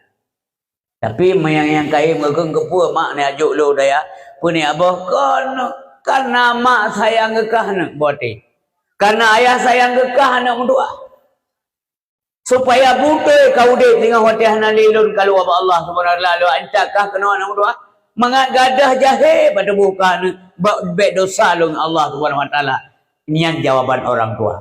Tapi yang kaya megang kepua mak ni ajuk lo daya. Puni abah karena mak sayang gekah nak buati. Karena ayah sayang gekah nak mendua. Supaya butai kau dek dengan hati hana lilun kalau apa Allah Subhanahu wa taala antakah kena nak mendua. Mangat gadah jahe pada bukan bek dosa lo Allah Subhanahu wa taala. Nian jawaban orang tua.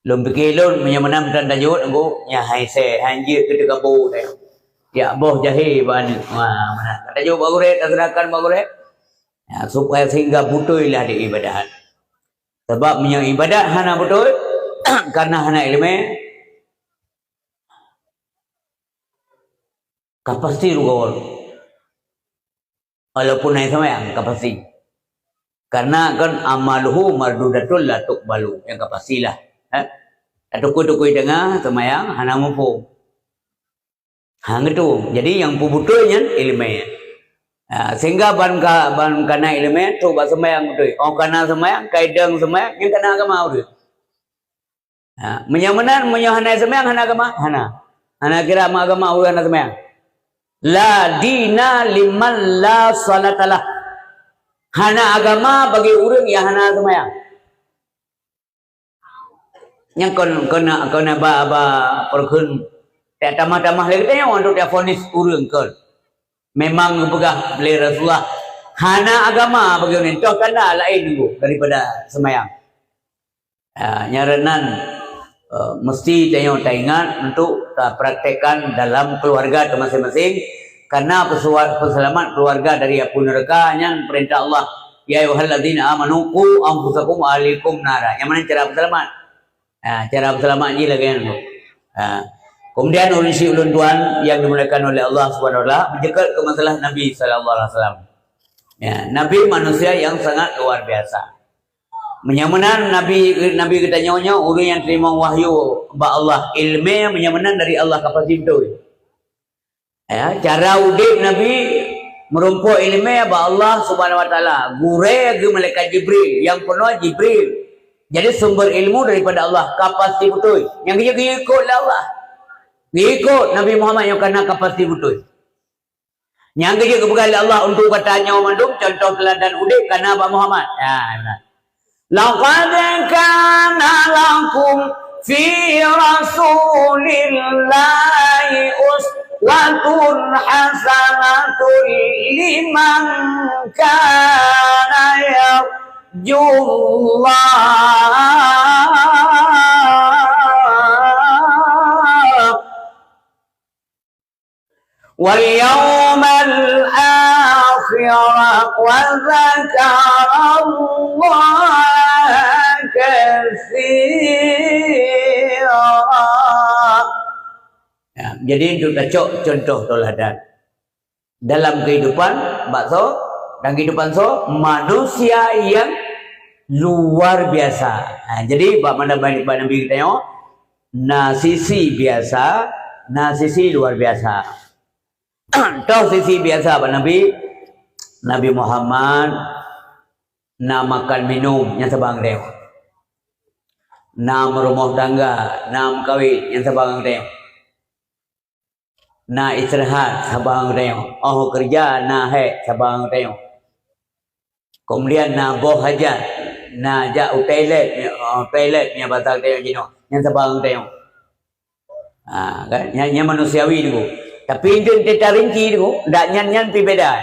Lum fikir lun menyamanam dan tajud engko nya hai se hanjir ke kabu dah. Ya boh jahe banyak mana kata jauh bagure terserahkan bagure ya, supaya sehingga betul lah di ibadat sebab punya ibadat hana betul karena hana ilmu kapasiti rugol walaupun naik sama yang kapasiti karena kan amaluhu mardudatul la tuqbalu yang kapasiti lah tukui dengar sama yang hana mampu. Hang itu. Jadi yang pubutulnya ilmu. Sehingga ban kana ilmu tu ba sembahyang betul. Oh kana sembahyang kaidang sembahyang yang kana agama betul. Menyamanan menyahana sembahyang hana agama hana. Hana kira agama hana sembahyang. La dina liman la salatalah. Hana agama bagi orang yang hana sembahyang. Yang kena ba perkun tak tamah-tamah lagi tanya untuk dia fonis urang ke. Memang pegah oleh Rasulullah. Hana agama bagi orang itu kena lain dulu daripada semayang. Nyaranan mesti tanya ingat untuk praktekkan dalam keluarga masing-masing karena peselamat keluarga dari api neraka yang perintah Allah. Ya ayyuhalladzina amanu qu anfusakum wa ahlikum nara. Yang mana cara selamat? Cara selamat je lagi kan. Kemudian ulun si ulun tuan yang dimuliakan oleh Allah Subhanahu wa taala menjegal ke masalah Nabi sallallahu alaihi wasallam. Ya, Nabi manusia yang sangat luar biasa. Menyamanan Nabi kita nyonya orang yang terima wahyu ba Allah, ilmu menyamanan dari Allah kapasi betul. Ya, cara udip Nabi merumpuk ilmu ba Allah Subhanahu wa taala. Gure ke malaikat Jibril yang penuh Jibril. Jadi sumber ilmu daripada Allah, kapasi betul. Yang dia ikutlah Allah. Ikut Nabi Muhammad yang kena kapasiti betul. Yang kerja kebegal Allah untuk bertanya mandum contoh teladan udip karena Nabi Muhammad. Ya, benar. Laqad kana lakum fi Rasulillahi uswatun hasanatun liman kana yarjullah wal yawmal akhir wa dzakara Allah katsira. Ya, jadi itu contoh teladan dalam kehidupan bakso dan kehidupan manusia yang luar biasa. Nah, jadi bab Nabi kita tengok na sisi biasa, na sisi luar biasa. Tahu sisi biasa Pak Nabi Muhammad na makan minum yang sebang dia, na merumah tangga, na kawin yang sebang dia, na istirahat sebang dia, oh kerja na sebang dia, kemudian na boh hajat, na jauh toilet yang batal dia yang sebang dia, kan yang manusiawi dulu. Tapi itu kita rinci itu, tak nyan pi beda.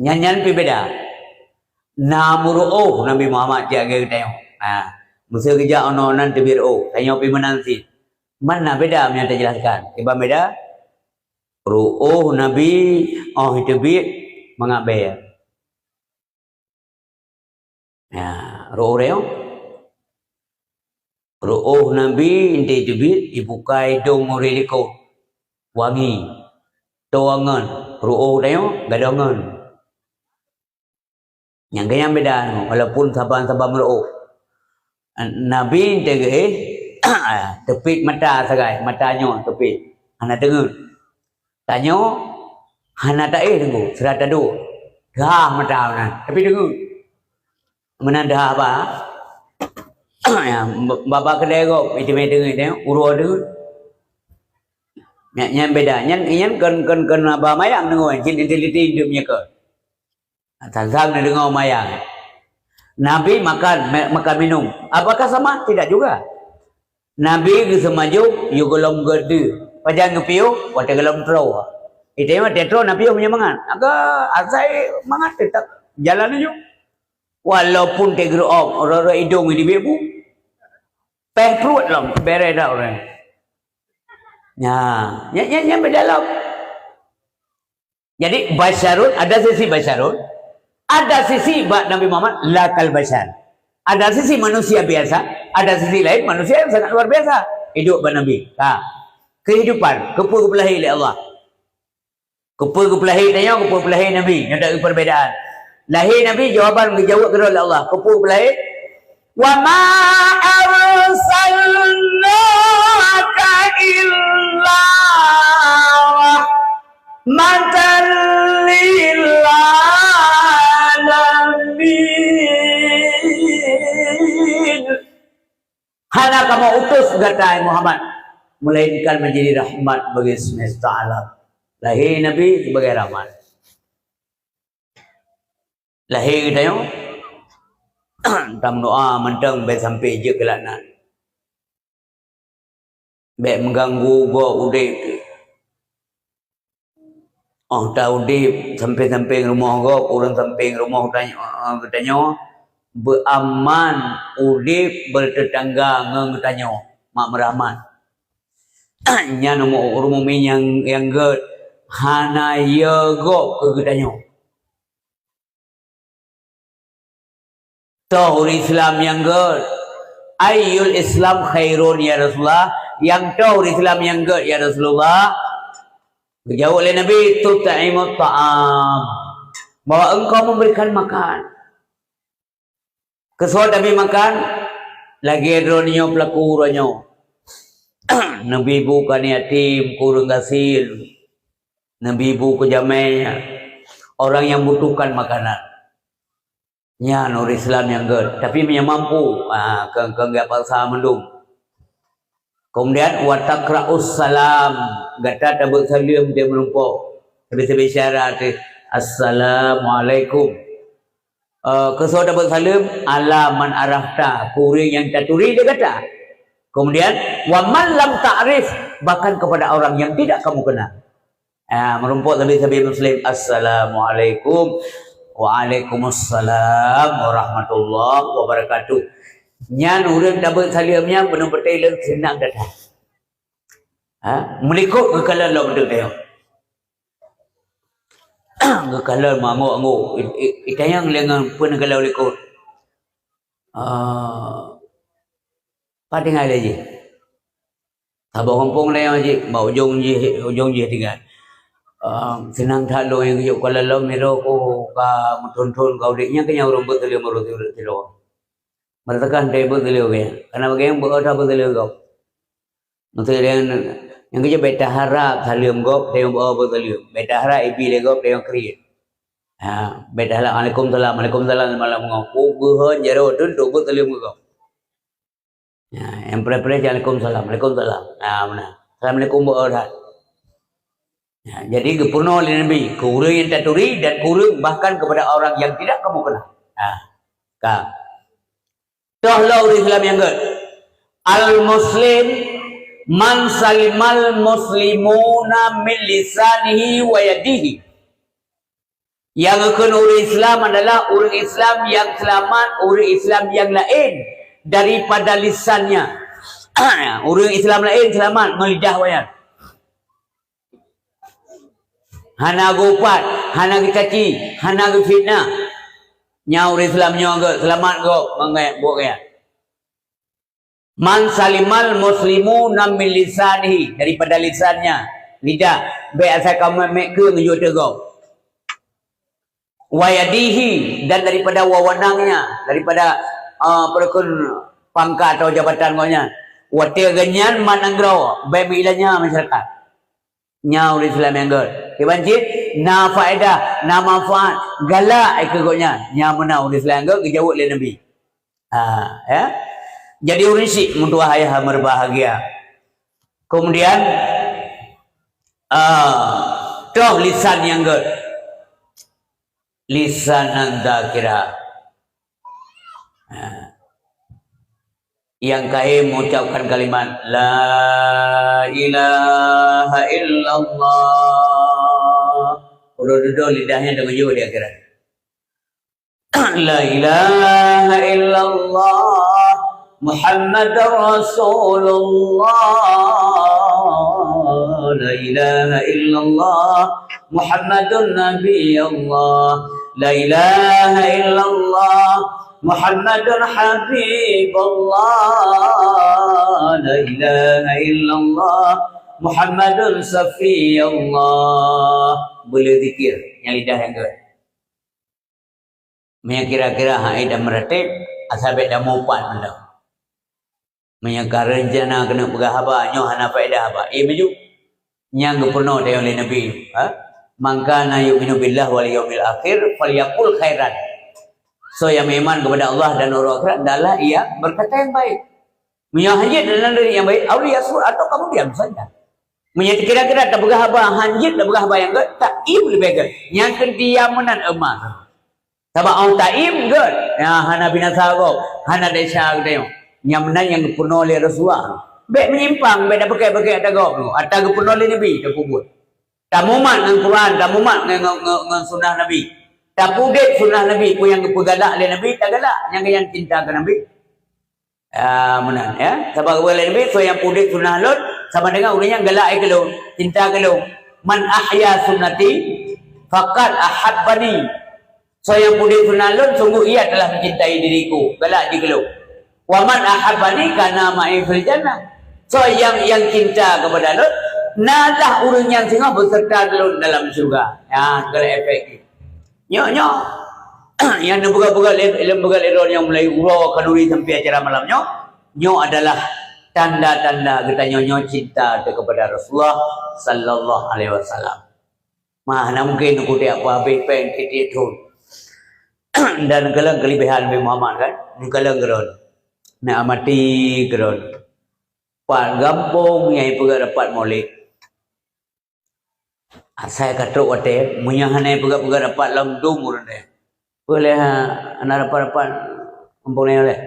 Nyan pi beda. Namuru'uh Nabi Muhammad jaga kita. Musuh kerja ononan tebir'uh. Tanya pi menansi. Mana beda yang kita jelaskan? Iba beda. Ru'uh Nabi, tebir mengabai. Ya, ru'uh dia. Ru'uh Nabi inti tebir dibuka hidung muridikau. Wangi, tuangan, ru'uh dia, gadongan. Yang kaya beda, walaupun sabar meru'uh. Nabi tepit mata sagai, matanya tepit. Anak dengar. Tanya, anak tak dengar, serata tu. Dah mata mana, tapi dengar. Mana dah apa? Bapa kedai kau, itu dengar dia, urut dengar. Yang beda, yang kan apa mayang dengar, jin inteliti hidupnya ke. Tazang dengar mayang. Nabi makan minum. Apakah sama? Tidak juga. Nabi kesemaju, you golong gede. Pajang ngepiu, wate golong tro. Itu yang tetro Nabi punya mangan. Agak asai mangan tetap jalan aja. Walaupun tegro orang hidung di bebu, peh perut lam, bere dah orang. Yang berdalam. Jadi basyarun, ada sisi basyarun, ada sisi Nabi Muhammad lakal basyar. Ada sisi manusia biasa, ada sisi lain manusia yang sangat luar biasa. Hidup Nabi. Kehidupan, kepulahi oleh Allah. Kepulahi tanya, kepulahi Nabi. Ada perbezaan. Lahir Nabi jawaban dijawab oleh Allah. Kepulahi. Wa ma arsalnaka illa rahmatan lil alamin. Hanya kamu utus kata Muhammad, melainkan menjadi rahmat bagi semesta alam. Lahir Nabi sebagai rahmat. Lahir kita yang tam doa mentang baik sampai je kelaknan. Baik mengganggu gua udip. Tak udip sampai rumah gua, orang sampai rumah katanya beraman udip bertetangga ngeng katanya mak merahmat. Nya nomor rumah yang ged hana ye go ke katanya. Tahur Islam yang ged ayul Islam khairun ya Rasulullah, Yang tahu Islam yang good ya Rasulullah. Jawab oleh Nabi, tut'imut ta'am. Bahwa engkau memberikan makan. Kesuat Nabi makan, lagi dronyo pelaku ronyo. Nabi bukan yatim, kurang gasil. Nabi bukan jamainya. Orang yang butuhkan makanan. Ya, nur Islam yang good. Tapi punya mampu. Enggak paksa mendung. Kemudian watakra'us salam. Gata tabut salam dia menumpuk. Habis bicara Assalamualaikum. Kesuat tabut salam ala man arafta. Kuring yang tak turi dia kata. Kemudian wa man lam ta'rif, bahkan kepada orang yang tidak kamu kenal. Merumput habis Muslim. Assalamualaikum. Waalaikumsalam warahmatullahi wabarakatuh. Nyan urang dapat salamnya benar betul senang datang. Melikut ke kalan lo betul dia. Ke kalan mangu. Itayang lengan pun kalau likut. Pating ada je. Abang kampung lain je, mau ujung je tinggal. Senang tak lo yang kejauh kalau lo mero ko ka muntun kau deknya kenya orang betul yang baru tilo. Mereka kan dia betul yang karena bagaimana berada betul kau. Betul yang kejauh beta harap salim kau dia bawa betul. Beta harap ibi le kau dia kriat. Beta harap Waalaikumsalam malam kau. Bukan jero tu betul kau. Yang pre-pre Waalaikumsalam. Mana? Assalamualaikum berada. Jadi kepurna oleh Nabi, kurang yang tak turi dan kurang bahkan kepada orang yang tidak kamu kenal. Tohlau Islam yang good. Al-Muslim man salimal muslimuna min lisanihi wa yadihi. Yang akan orang Islam adalah orang Islam yang selamat, orang Islam yang lain daripada lisannya. Orang Islam lain selamat melidah wayan. Hana gupat, hana caci, hana fitnah. Nyau Islam nyau selamat go mangai buat kaya. Man salimal muslimu min lisanihi, daripada lisannya. Lidah be asal kamu mek ke ngejo tego. Wa yadihi, dan daripada wawanangnya, daripada perkun pangkat atau jabatan gonya. Wa teganyan mananggro be milanya masyarakat. Nyau Islam yang good. Kebancit na faedah, na manfaat, galak ikutnya. Nyau menau Islam yang good kejawab oleh Nabi. Ya. Jadi urisik untuk ayah berbahagia. Kemudian toh lisan yang good. Lisanan dzakira. Yang kaya mengucapkan kalimat La ilaha illallah. Udah lidahnya dengan jauh di akhirat. La ilaha illallah Muhammadur Rasulullah. La ilaha illallah Muhammadun Nabiyullah. La ilaha illallah Muhammadun Habibullah. La ilaha illallah Muhammadun Safiyullah. Boleh zikir yang lidah yang good. Yang kira-kira hai dah meretip asabek dah mumpat benda. Menyangka rencana kena pegah apa nyoh hana faedah apa. Baju yang pernah dia oleh Nabi. Maka na yu'minu billah wal yaumil akhir falyaqul khairan. So yang beriman kepada Allah dan orang akhirat adalah ia berkata yang baik. Menyahajit dalam diri yang baik, awliya sur atau kamu diam saja. Menyati kira-kira tak bergahaba hanjit, tak bergahaba yang good, tak im lebih good. Yang kediaman emas. Sebab orang tak im good. Ya, hana binasa kau, hana desa kita. Yang benar yang dipenuh oleh Rasulullah. Baik menyimpang, baik dah pakai-pakai atas kau. Atas dipenuh oleh Nabi, tak kubur. Tak mumat dengan Quran, tak mumat dengan sunnah Nabi. Tak pudit sunnah Nabi pun yang galak oleh Nabi, tak galak. Yang cinta ke Nabi. Menang ya. Sebab oleh Nabi, so yang pudit sunnah Lord, sama dengan orang yang galak ke lu, cinta ke lu. Man ahya sunnati, faqad ahabbani. So yang pudit sunnah Lord, sungguh ia telah mencintai diriku. Galak di ke lu. Wa man ahabbani kana ma'i fil jannah. So yang cinta kepada Lut, nalah urang yang singa beserta Lut dalam syurga. Ya, segala efek. Nyok. Yang buka-buka yang mulai urau kanuri sampai acara malamnya. Nyok adalah tanda-tanda kita nyok cinta kepada Rasulullah sallallahu alaihi wasallam. Mana mungkin aku dia apa pen kita tu. Dan kalau kelebihan Nabi Muhammad kan, kalau geron. Nak amati geron. Pak gampung yang pergi dapat molek. Saya kata wate, munyahanai pergi dapat lamdung urang deh. Boleh anak dapat kampung ni oleh.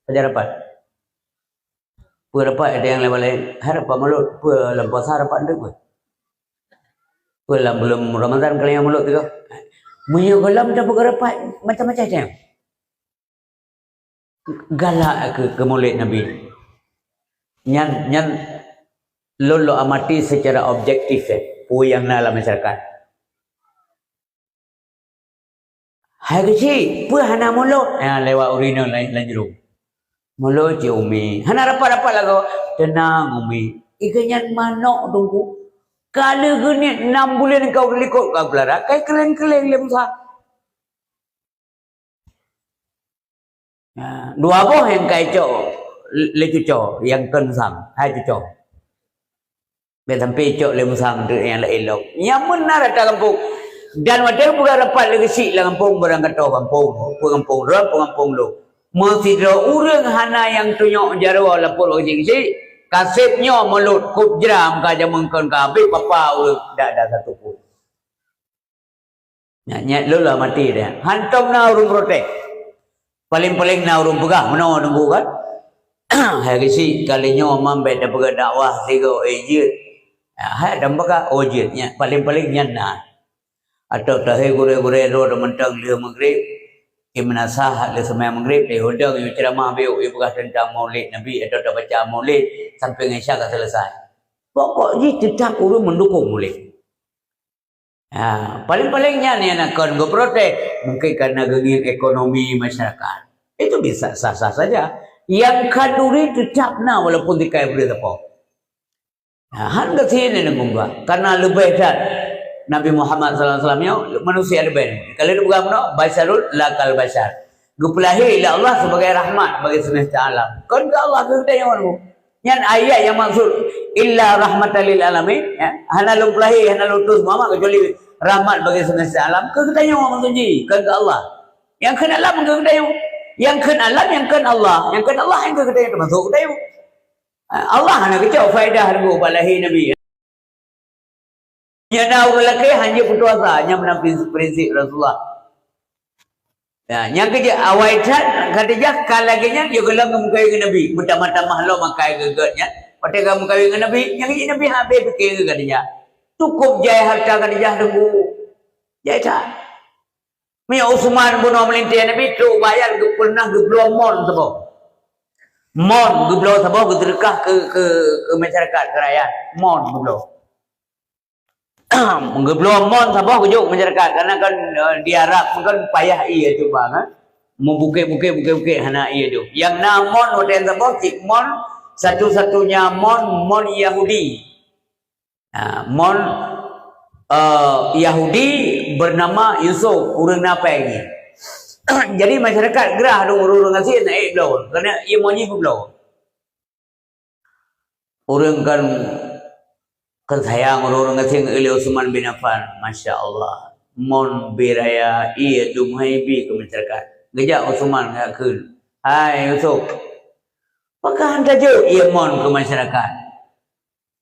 Ajar dapat. Pergi dapat ada yang lain. Harap malut, pergi lampas harapan dek. Pergi belum Ramadan kali yang malut tu. Munya galam dah pergi dapat macam-macam je. Galak ke molek Nabi. Nyan lolo amati secara objektif yang dalam masyarakat. Hai kecil, pu hana mulut. Lewat urinal lain jeruk. Mulut je umi. Hana dapat lagu. Tenang umi. Ikannya manok tunggu. Kalau gini 6 bulan kau kelikut kau belara, kai keleng-keleng lemsa. Dua boh yang kai cok. Le cucok yang kensang, hai cucok. Biar sampai cok le musang tu yang le elok. Yang benar ada kampung. Dan wadah bukan dapat lagi sik lah kampung barang kata kampung lu. Masih ada orang hana yang tunjuk jarwa lapor bagi sik. Kasipnya melut kup jeram kaja mengkon kabeh papa dak ada satu pun. Nyat lu lah mati dia. Hantam na urung protek. Paling-paling na urung pegah meno nunggu kan. Hari si kalinya mambe dah pergi dakwah tiga ejit. Hai dah pergi ojitnya paling-paling nyana. Atau tahe gure-gure ro mentang dia maghrib. Gimana sah le semai maghrib dia hodang yu ceramah beu yu bekas tentang Maulid Nabi atau dah baca Maulid sampai Isya dah selesai. Pokok ji tetap urang mendukung Maulid. Paling-palingnya ni anak kon go protek mungkin karena gengit ekonomi masyarakat. Itu bisa sah-sah saja. Yang kaduri tetap na walaupun dikai beri apa. Handa sini nengungga karena lebih dah Nabi Muhammad sallallahu alaihi wasallam manusia lebih. Kalau dia bukan basarul lakal basar. Gupulahi ila Allah sebagai rahmat bagi semesta alam. Kon ke Allah ke yang mana? Yang ayat yang maksud illa rahmatan lil alamin ya. Hana luplahi hana lutus Muhammad kecuali rahmat bagi semesta alam. Ke kita yang maksudnya ke Allah. Yang kena alam ke kita yang kan alam, yang kan Allah, yang kan Allah yang kita yang termasuk kita. Allah hanya kecau faedah harga balahi Nabi. Yang nak lelaki hanya berpuasa, hanya menampil prinsip Rasulullah. Yang kerja awaitan katanya kalaginya dia gelang mukai Nabi, mata-mata mahlo makai gegatnya. Pada kamu kawin dengan Nabi, yang ini Nabi habis fikir katanya. Cukup jaya harta katanya tunggu. Jaya tak. Mia Utsman bunuh melintir Nabi tu bayar pernah geblo mon sebab. Mon geblo sebab berderkah ke masyarakat kerajaan. Mon geblo. Geblo mon sebab kujuk masyarakat karena kan diharap kan payah ia tu bang. Membuke hana ia tu. Yang namon hotel sebab cik mon satu-satunya mon Yahudi. Mon Yahudi bernama Yusuf urang napa ini. Jadi masyarakat gerah dong urang ngasih naik belau kerana ia mau nyibu belau. Urang kan sayang urang ngasih oleh Utsman bin Affan, masya Allah. Mon beraya ia tu muhaibi ke masyarakat. Gejak Utsman ngakun, hai Yusuf, apakah anda je ia mon ke masyarakat?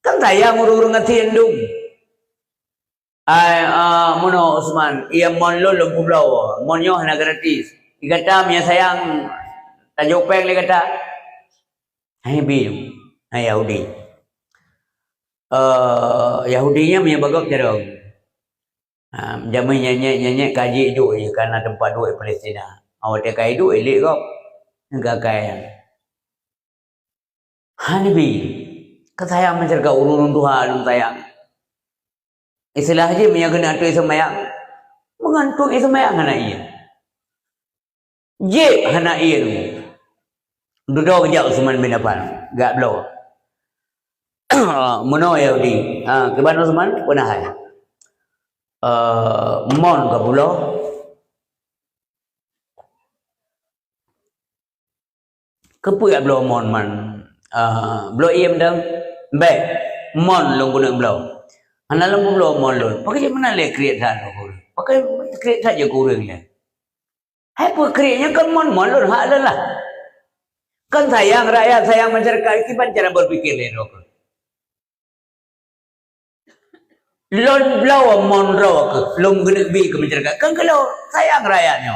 Kan sayang urang ngasih dong. Mono Utsman, ia mon lo lempu belau, monyo hana gratis. Dia kata mia sayang tajuk peng dia kata. Hai bi, hai Yahudi. Yahudinya mia bagok cerong. Jamai nyanyi kaji du karena tempat duit Palestina. Awak tak kai du elik kau. Enggak kai. Hanibi, kesayang mencerga urun Tuhan sayang. Istilah je yang kena tu semayang. Mengantuk semayang hana iya. Je hana iya tu. Duduk kejap Utsman bin Affan. Gak belau. Meno Yahudi. Keban Osman pernah hai. Mon ke pulau. Kepu ya belau mon man. Belau iem dang. Baik. Mon long guna belau. Anak long belau mon lon. Pakai mana le create saja kau. Pakai create saja kurang le. Hai pun create-nya kan mon lon hak lah. Kan sayang rakyat, sayang masyarakat. Kiban cara berpikir le rok. Lon belau mon rok. Long guna bi ke masyarakat. Kan kalau sayang rakyatnya.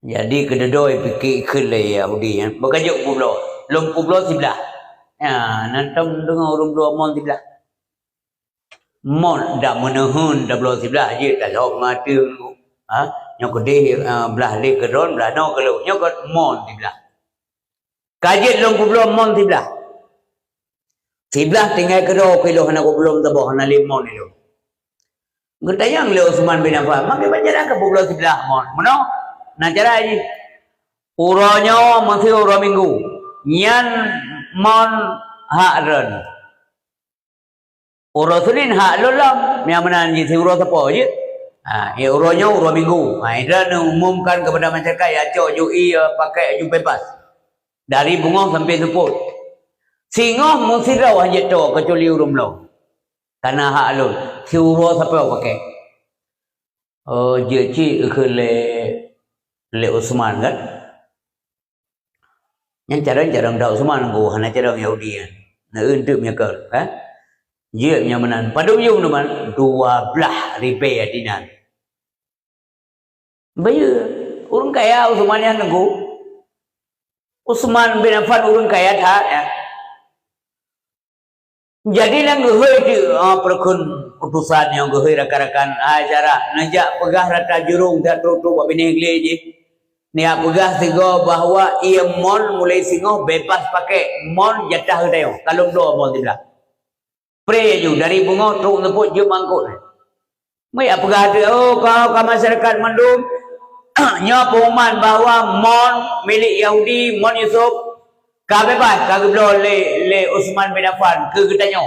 Jadi kededoi fikir kelai Yahudi ya. Berkajuk pulau. Lom pulau sebelah. Ya, nantam dengar orang pulau mon sebelah. Mon dah menuhun dah pulau sebelah je tak lok mati dulu. Nyok kedih belah le kedon belah no kalau nyok mon sebelah. Kajet lom pulau mon sebelah. Sebelah tinggal kedo kilo hana ko belum tabo hana limon itu. Ngetayang le Utsman bin Affan. Makai baca ke pulau sebelah mon. Meno? Nah cara ini uronya masih uro minggu nyan mon hak ren uro sunin hak lolam yang mana ni si uro tepo je ya uronya uro minggu dan umumkan kepada masyarakat ya cok UI pakai baju bebas dari bunga sampai seput singoh mesti rawah je to kecuali urum lo karena hak lo si uro siapa pakai je ci le Utsman kan yang cara-cara dak Utsman go hana cara Yahudi kan na untuk nyekel kan dia nya menan padum yung teman 12,000 dinan bayu urang kaya Utsman yang nunggu Utsman bin Affan urang kaya tha ya jadi nang gehoi di perkun putusan yang gehoi rakan-rakan acara najak pegah rata jurung dak tu bini je Nia pegah sigo bahwa ia mon mulai singo bebas pakai mon jatah hudeo. Kalau do mon tidak. Pre ju dari bunga truk neput je mangkut. Mai pegah dia kau masyarakat mandum nya pengumuman bahwa mon milik Yahudi mon Yusuf ka bebas ka geblo le Utsman bin Affan ke getanyo.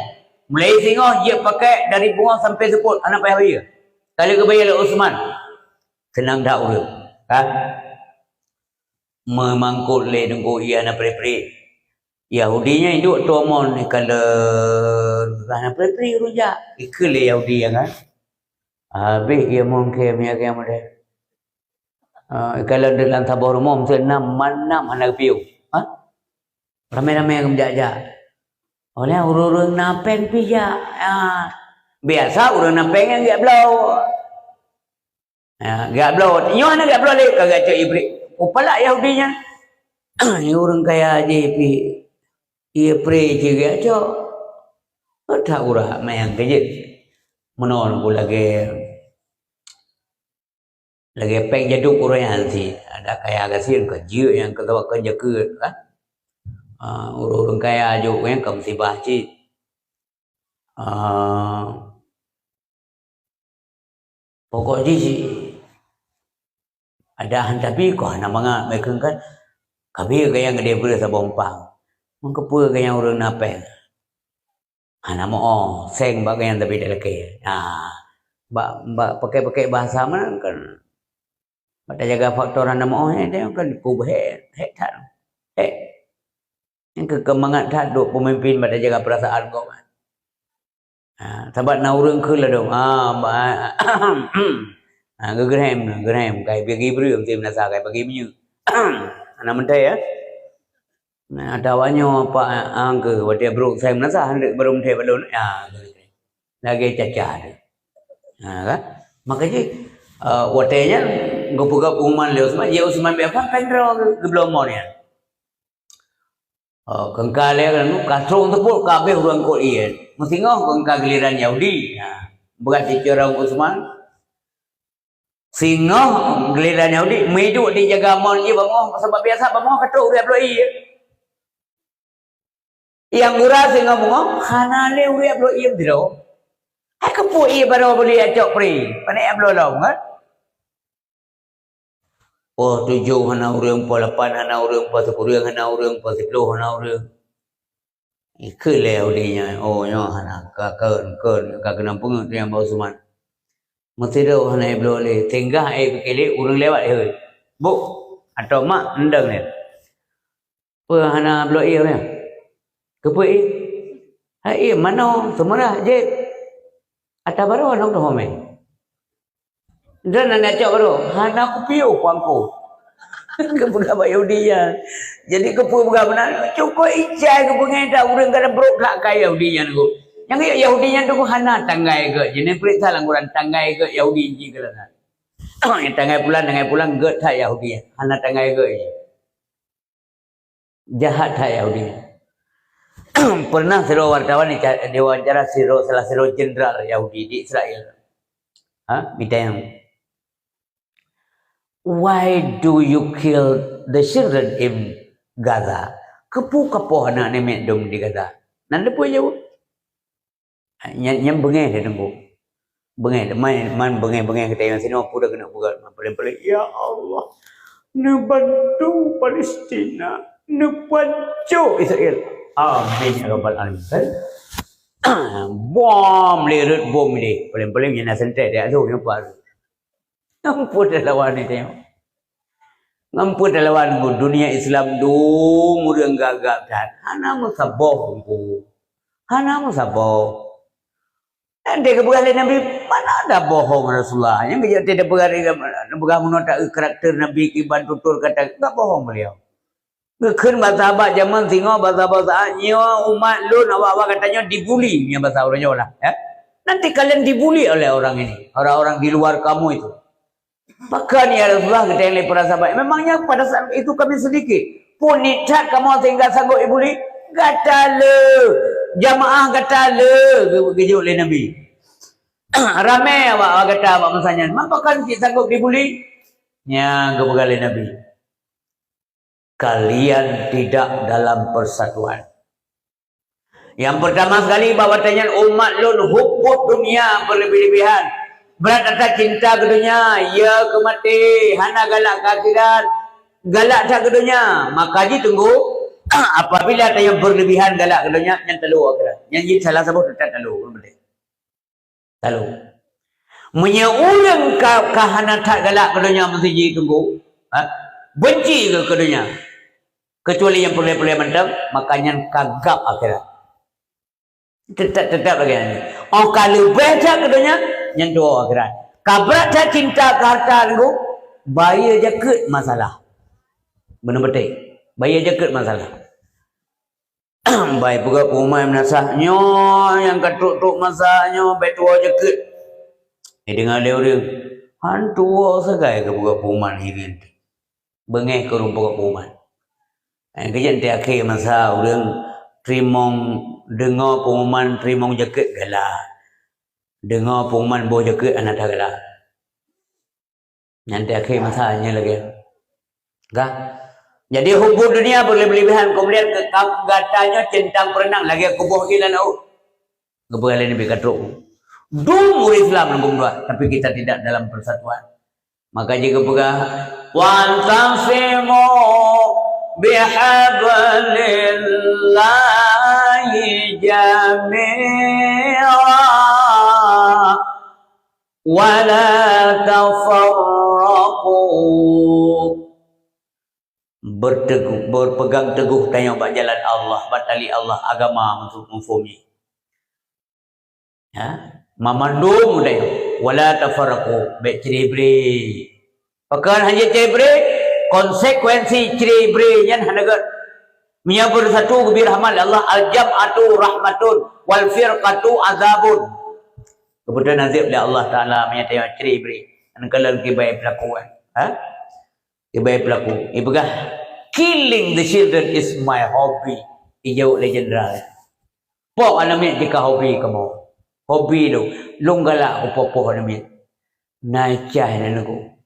Mulai singo je pakai dari bunga sampai seput anak payah dia. Kalau ke bayar le Utsman senang dak urip. Kan? Memangkut le nunggu ia na pre-pre Yahudinya hidup tomon ni kalau na pre-pre rujak ikut le Yahudi ya kan habis ia mungkin ya kan model kalau dalam tabur umum senam manam anak piu ramai-ramai kemjak-jak oleh urang napeng pijak biasa urang napeng yang gak blau gak blau nyo ana gak blau le kagak cak ibrik upala Yahudinya ni orang kaya aja ia pre juga cok tak urah mayang kerja menon aku lagi peng jaduk orang yang sih ada kaya kasih kerja yang ketawa kerja ke kan orang kaya aja yang kamu si baci pokoknya sih ada tapi kau nak mangat mereka kan kami kaya ngede pula sabompang mengkepul kaya urang napeng ana mo seng bagayan tapi deleke mbak pakai bahasa mana kan pada jaga faktor ana mo dia kan pubah tak yang kekemangat tak duk pemimpin pada jaga perasaan kau kan sahabat na urang ke lah dong gerem kai bagi beri tim nasa kai bagi menyu ana mentai ya nah dawanyo apa angke wadia bro saya nasa hendak baru mentai balon lagi caca kan makanya wadanya gopugap uman le Utsman bin Affan pendro geblomon ya kengkale kan kasrung tepuk kabeh urang ko iya mesti ngong kengka giliran Yahudi berarti orang Utsman singo geliran Yahudi meduk di jaga mon je bangoh sebab biasa bangoh katuk uriap loi yang murah singo bangoh hanale uriap loi biro hai kepu i baru boleh acok pri panek ablo long kan oh 7 hana urang 8 hana urang 10 hana urang 10 hana urang Ke Yahudi-nya, oh nyo hana ke kenampung yang bau suman. Mesti do hana boleh tinggal bekele urang lewat he. Bu atau mak endang ni. Pe hana blo ni. Kepe hai mano semua je. Ata baru nong to home. Dan nak cak baru hana ku piu pangku. Kebuka Yahudi-nya. Jadi kebuka benar cukup ijai ke pengeda urang kada brok tak kaya Yahudi-nya tu. Yang Yahudi-nya tu hana tanggai ke. Jadi perintah langguran tanggai ke Yahudi ji ke lah. Tanggai pulang ke tak Yahudi. Hana tanggai ke. Jahat tak Yahudi. Pernah siro wartawan ni diwawancara salah siro jenderal Yahudi di Israel. Minta yang why do you kill the children in Gaza? Kepu anak ni medom di Gaza. Nanda pun jauh. Yang bengai dia tunggu. Bengai, man bengai kita yang sini apa dah kena buat. Paling ya Allah, nebantu Palestina, nebantu Israel. Amin ya rabbal alamin. Bom lerut bom ni. Paling yang nak sentai dia tu yang apa? Ngampun dah lawan ni tengok. Ngampun dah lawan dunia Islam du murang gagap dah. Hana musaboh ku. Hana musaboh. Nanti kebegalan Nabi mana ada bohong Rasulullah. Yang dia tidak begalan menontak karakter Nabi kiban tutur kata enggak bohong beliau. Ngekun bahasa abad zaman singo bahasa nyo umat lu awak katanya dibuli punya bahasa orangnya lah ya. Nanti kalian dibuli oleh orang ini, orang-orang di luar kamu itu. Bahkan ya Rasulullah kata yang para sahabat, memangnya pada saat itu kami sedikit. Pun niat kamu sehingga sanggup ibuli. Kata le, jamaah kata le, kejuk oleh Nabi. Ramai awak kata awak masanya, mapakan kita sanggup dibuli? Ya, kebegal Nabi. Kalian tidak dalam persatuan. Yang pertama sekali bahawa tanya umat lun hubub dunia berlebih-lebihan. Berat atas cinta ke dunia, ya ke mati, hana galak ke akhirat, galak tak ke dunia. Maka ji tunggu, apabila ada yang berlebihan galak ke dunia, yang telu akhirat. Yang ji salah sebut tetap telu. Telu. Menyaulang ke hana tak galak ke dunia, mesti ji tunggu. Benci ke dunia. Kecuali yang boleh-boleh mendam, makanya kagap akhirat. Tetap lagi ni. Oh kalau baca ke dunia, yang dua akhirat. Kabrat tak cinta ke harta tu, bayar jakut masalah. Benar betul. Bayar jakut masalah. Baik pula rumah menasahnya, yang ketuk-tuk masahnya, baik tua jakut. Dengar dia hantu segai ke buka perumahan hirin. Bengeh ke rumah perumahan. Kejap dia akhir masa orang terimong dengar pengumuman terimong jakut galak. Dengar pengumuman boh jakut anak tak galak. Nanti akhir masanya lagi. Kah? Jadi hubur dunia berlebihan. Kemudian katanya centang perenang lagi aku boh ilan au. Kebegalan ini berkatruk. Dumur Islam nombor dua, tapi kita tidak dalam persatuan. Maka jika pegah wantasimu bihablillahi jami'a wa la tafarraqu. Berpegang teguh tanya bak jalan Allah, batali Allah agama untuk mufumi. Ya, mamandum dah. Wala tafarraqu, baik cerebri. Pakan hanya cerebri. Konsekuensi ciri-ciri yang hendak menyabur satu kebir rahmat Allah al-jam'atu rahmatun wal firqatu azabun. Kemudian nazib oleh Allah Taala menyatakan ciri-ciri kalau kibai pelakuan. Kibai pelaku. Ibagah killing the children is my hobby. Ijau legendral. Pok anamit jika hobi kamu. Hobi tu lunggala upopoh anamit. Naicah nanaku.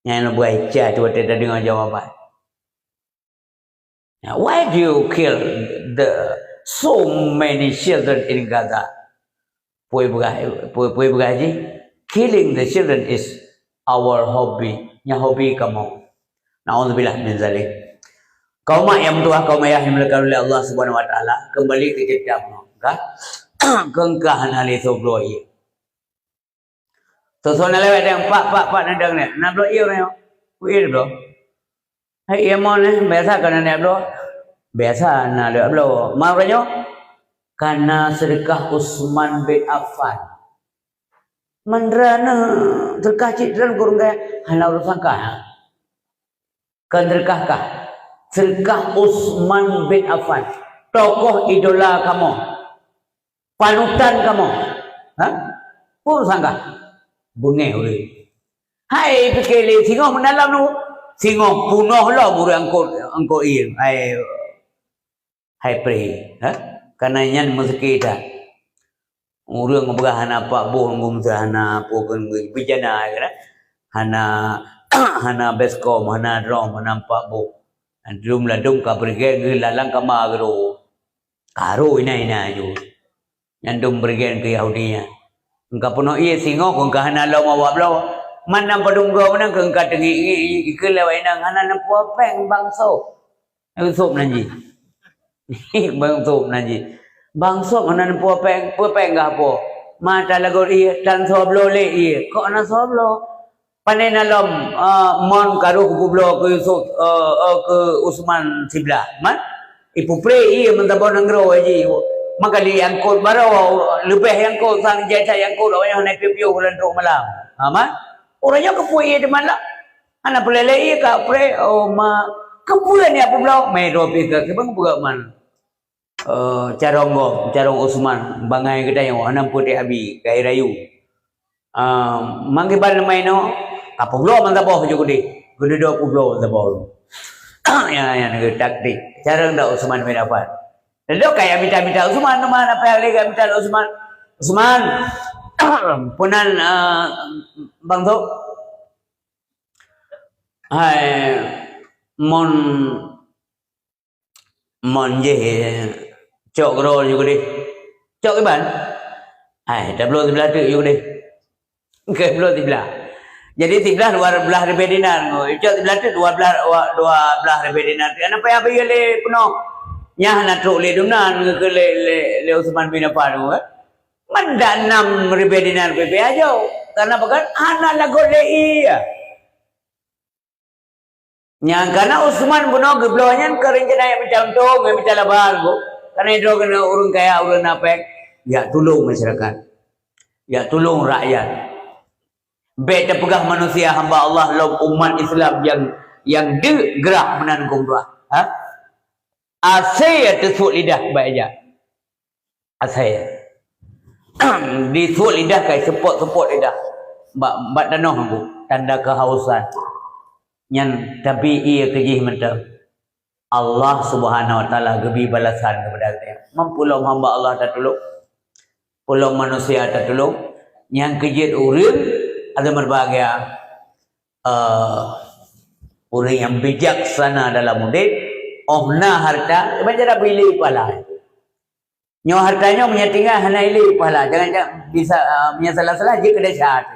Yang nak buat ijah tu ada dengar jawapan. Now, why do you kill so many children in Gaza? Puai bergaji. Killing the children is our hobby. Yang hobi kamu. Na'udzubillah min zalik. Kaum yang tua, kaum ayah yang dimuliakan oleh Allah Subhanahu Wa Taala kembali ke jedam, kah? Kengkahan ali sobloi. Sosona lewat yang pak nandang ni. Nak blo iyo ni. Iya blo. Hai iya mon ni biasa kan ni blo. Biasa na blo. Mau kanyo? Karena sedekah Utsman bin Affan. Mandrana sedekah citran kurang kaya halau sangka. Kan sedekah kah? Sedekah Utsman bin Affan. Tokoh idola kamu. Panutan kamu. Hah? Pun sangka. Bungai oleh. Hai fikir singoh menalam nu. Singoh punoh lah buru angko il. Hai pre. Ha? Karena nyan mesti dah. Urang berah apa boh ngum hana poken bijana kan. Hana beskom hana drom hana pak boh. Drum ladung ka pergi lalang kama gero. Karo ina ju. Nyandum pergi ke Yahudinya. Engkau puno iya singo kong kahana lo mawa blo mana padunggo mana kong katengi ikela wainang hana nampu peng bangso usop nanji bangso hana nampu peng gapo mata lagu iya tan soblo le iya kok na soblo panen alom mon karu kublo ke usop ke Utsman sibla man ipu pre iya mentabon nangro aji maka di angkut baru lebih angkut sang jasa angkut orang yang naik piu bulan rok malam, ama orangnya kepui di mana, anak pelelei ka pre kepulan ni apa belau, mero pika kebang buka man, carong Utsman bangai kita yang anam putih abi kai rayu, mangkiban maino apa belau mantap boh juga di, gede dua belau mantap boh, ya negeri taktik, carong dah Utsman mendapat. Lalu kayak minta Utsman mana apa yang lagi minta Utsman punan bang tu hai mon je cok ro juga deh cok ke ban hai dah belum sebelah tu juga deh ke belum sebelah jadi sebelah dua belah ribu dinar cok sebelah tu dua belah ribu dinar kenapa ya bagi le penuh nyah nak truk le dunan ke le Utsman bin Affan manda 6 ribu dinar PP aja karena bukan anak lagu le iya nya karena Utsman buno geblonya kerencana yang macam tu ngai macam labar bu karena itu kena urang kaya urang napek ya tolong masyarakat ya tolong rakyat beta pegah manusia hamba Allah laum umat Islam yang gerak menanggung doa ha Asaya tersuk lidah baik aja. Asaya. Disuk lidah kai sepot lidah. Mbak danoh aku tanda kehausan. Yang tapi ia kejih mentah. Allah Subhanahu Wa Taala gebi balasan kepada kita. Mempulong hamba Allah tak tolong. Pulong manusia tak tolong. Yang kejih urang ada berbahagia. Orang yang bijaksana dalam murid. Ohna harta macam dah pilih pala. Nyo hartanya punya tinggal hana pilih pala. Jangan bisa punya salah-salah je kedai syahat.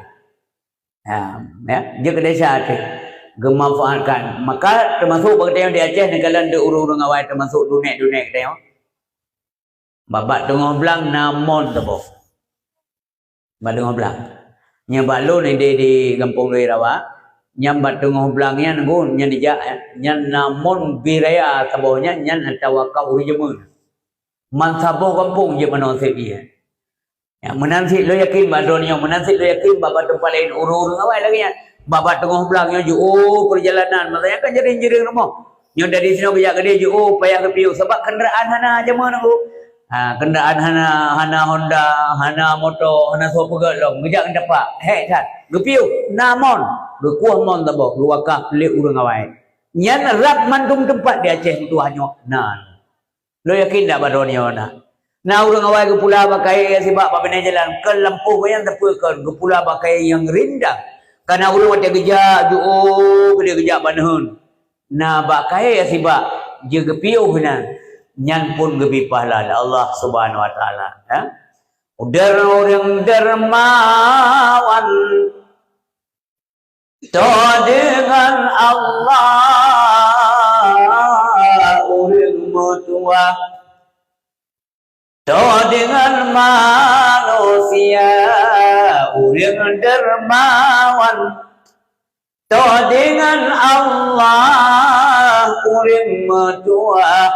Ya, je kedai syahat. Gemanfaatkan. Maka termasuk bagi yang di Aceh negara de urung-urung awal termasuk dunia kedai. Babak tengah belang namon tebo. Babak tengah belang. Nya balu ni di kampung Lui Rawa. Nyambat tengah belangnya nunggu nyan dijak nyan namun biraya tabohnya nyan tawakal urjemun man saboh kampung je manosip dia ya menansi lo yakin badonnya menansi lo yakin babat tempat lain urung awal lagi ya babat tengah belangnya ju perjalanan makanya kan jering rumah nyon dari sini bijak gede ju payah ke piu sebab kenderaan hana aja mana nunggu kenderaan hana Honda hana motor hana sopo gelong bijak dapat tat gepiu namon berkuah mon tabok luakah pelik urang awai nyan rap mantung tempat di Aceh itu hanya nan lo yakin tak badonya na urang awai ke pula pakai sebab babene jalan ke lampu yang tepukan ke pula pakai yang rindang karena urang ada gejak ju dia gejak banhun na pakai sebab je gepiu benar nyan pun gebi pahala Allah Subhanahu Wa Taala ha orang dermawan to dengan Allah tua. To dengan manusia urang dermawan, to dengan Allah urang metua.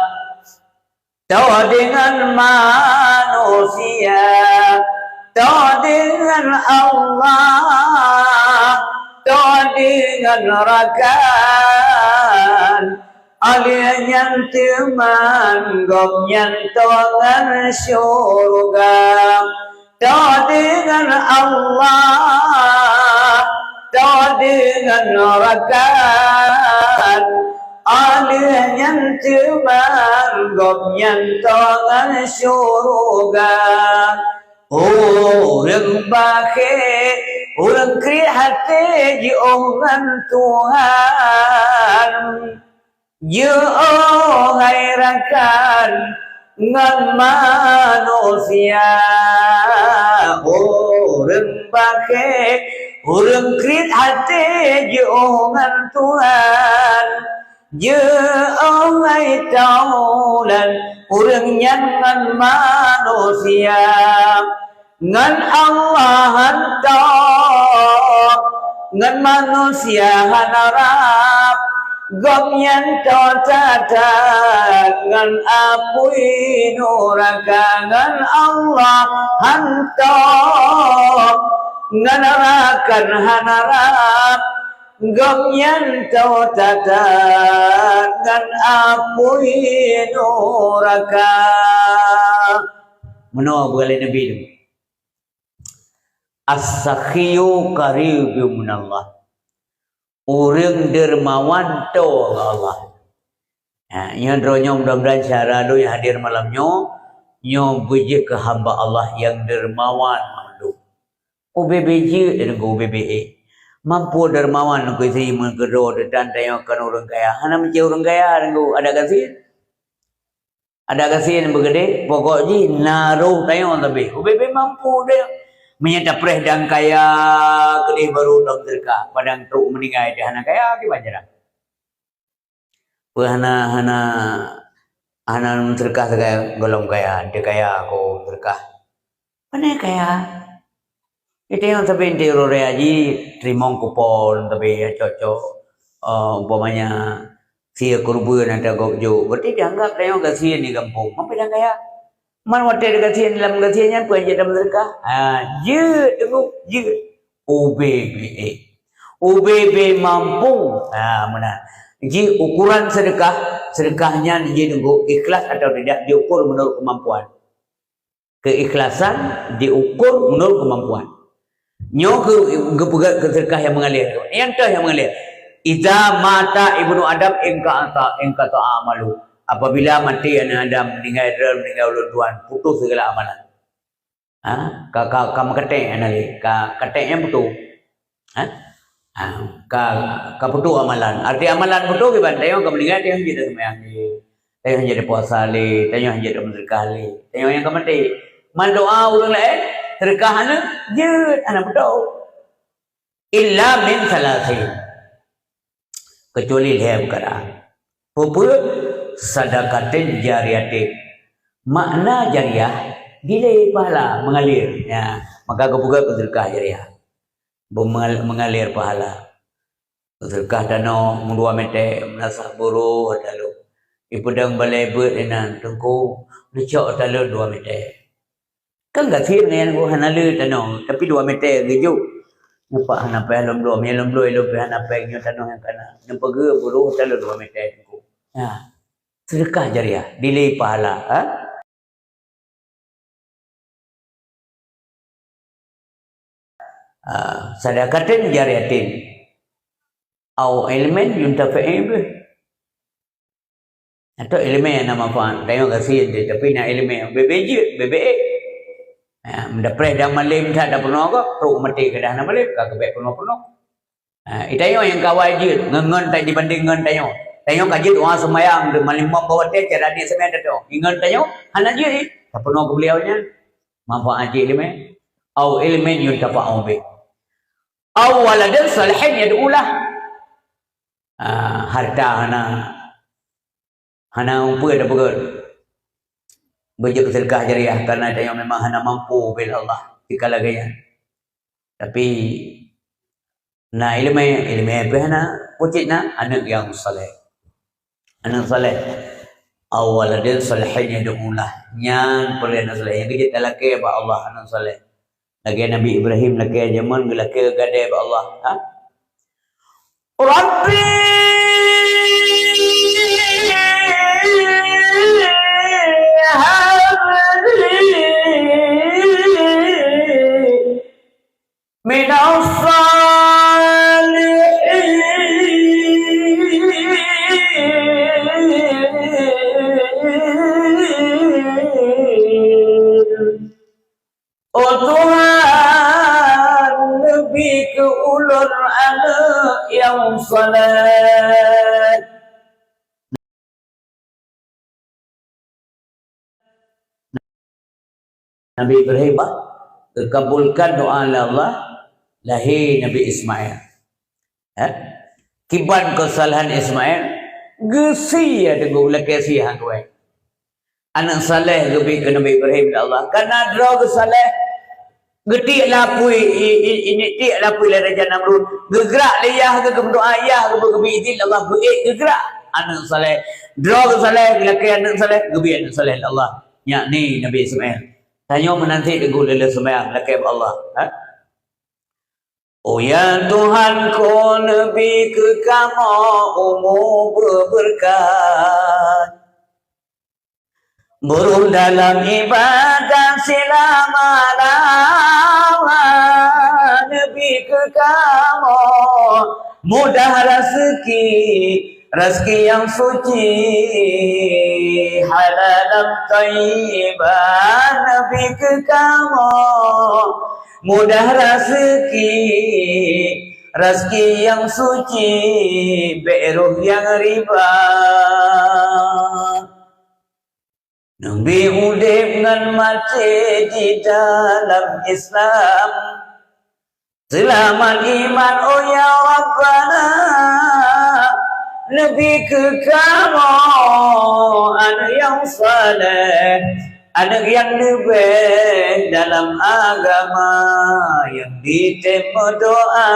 To dengan manusia, to dengan Allah, to dengan rakan. Alia yang teman gom yang tongan syurga, to dengan Allah, to dengan rakan. Alia yang teman gom yang tongan syurga. Orang bakhir, orang kri hati ji orang Tuhan. Ya hai rakan ngan manusia, orang bakhir, orang kri hati ji orang Tuhan. Ya hai taulan orang nyan manusia, ngan Allah hantar, ngan manusia hanarap. Gom yang tata ngan apui nuraka, ngan Allah hantar, ngan rakan hanarap. Gom yang tata ngan apui nuraka. Menua bukan Nabi itu. As-sakhiyu qaribun minallah. Orang dermawan to Allah. Yang dronya mudah-mudahan syara do yang hadir malamnya nyo buji ke hamba Allah yang dermawan mandu. UBBJ dan UBBE. Mampu dermawan ko si menggedo dan tayo kan orang kaya. Hana menjadi orang kaya dan ada kasih. Ada kasih yang begede pokok ji naruh tayo lebih. UBB mampu dia. Menyata preh dan kaya kedih baru dong terka padang truk meninggal dia hana kaya ki banjara. Hana terka segala golong kaya dia kaya ko terka. Mana kaya? Itu yang tapi intero reaji trimong kupon tapi ya cocok umpamanya sia kurbuan ada gokjo. Berarti dianggap tayo kasihan di kampung. Apa dia kaya? Man wate kasihan dalam kasihannya pun jadi mereka. Je tengok je. OBB mampu. Mana? Ji ukuran sedekahnya dia tengok ikhlas atau tidak diukur menurut kemampuan. Keikhlasan diukur menurut kemampuan. Nyo ke sedekah yang mengalir. Yang yang mengalir. Iza mata ibnu Adam engka amalu. Apabila mati anak Adam meninggal ulun Tuhan, putus segala amalan. Kamu ketek anali, keteknya putus. Putus amalan. Arti amalan putus ke bantai yang meninggal dia jadi sembahyang li, dia jadi puasa li, dia jadi bersedekah li, dia yang mati. Man doa ulun lain, sedekahana je anak putus. Illa min salasin. Kecuali dia berkata, sadaqatin jariyatin. Makna jariah dilai pahala mengalir ya, maka kebuka sedekah jariah mengalir pahala sedekah dano mudua mete menasah buru dalu ipudang balai bet enan tengku lecok dalu 2 mete kan gak sih dengan gua hanalu dano tapi 2 mete gejuk nampak hanapai lom elom hanapai nyo dano yang kana nampak ge buru dalu 2 mete tengku ya. Sedekah jariah, dilai pahala. Sadaqatin jariyatin. Au ilmin yuntafa'i bih. Atau ilmu yang nama manfaat. Tengok kasih dia tapi nak ilmu BBE. Mendapre dah malim tak ada penuh kok, teruk mati ke dah nak malim, kagak baik penuh. Itayo yang kawai je, ngengen tak dibanding ngen tayo. Tayo kaji doa sembahyang de malim bawa teh cara dia sembahyang dah. Ingat tayo, hana je tak penuh ke beliaunya. Manfaat je ilmu. Au ilmin yuntafa'u bih. Au waladan salihin yad'ulah. Harta hana Hana umpu ada betul. Berjaya kesedekah jariah karena ada yang memang hana mampu bila Allah dikala gaya. Tapi na ilmu apa hana pucit na anak yang saleh. Anak saleh awal dia salehnya domulah. Nyan boleh anak saleh. Yang kejut lelaki ba Allah anak saleh. Lagi Nabi Ibrahim lagi zaman lagi gadai ba Allah. Ha? Rabbi min as-salihin. Oh Tuhan, lebih ke ulun anak yang saleh. Nabi Ibrahim kabulkan doa Allah lahir Nabi Ismail. Kiban kesalahan Ismail gesi ada gula kesihan gue. Anak saleh lebih ke Nabi Ibrahim Allah. Karena draw ke saleh getik lapui ini tik lapui le Raja Namrud. Gegerak liyah ke berdoa ayah ke izin Allah gegerak anak saleh. Draw ke saleh laki anak saleh gebi anak saleh Allah. Yakni Nabi Ismail. Tanya menanti dengan lele sembahyang lakib Allah. Ha? Oh ya Tuhan ku lebih ke kamu umur berberkat. Burung dalam ibadah selama-lama. Lebih ke kamu mudah rezeki yang suci, halalam thayyibah. Nabi ke kamu mudah rezeki yang suci, beruh yang riba. Nabi udip dengan mati di dalam Islam, selamat iman oh ya Rabbana. Nabi ke kamu anak yang saleh, anak yang lebih dalam agama, yang ditemu doa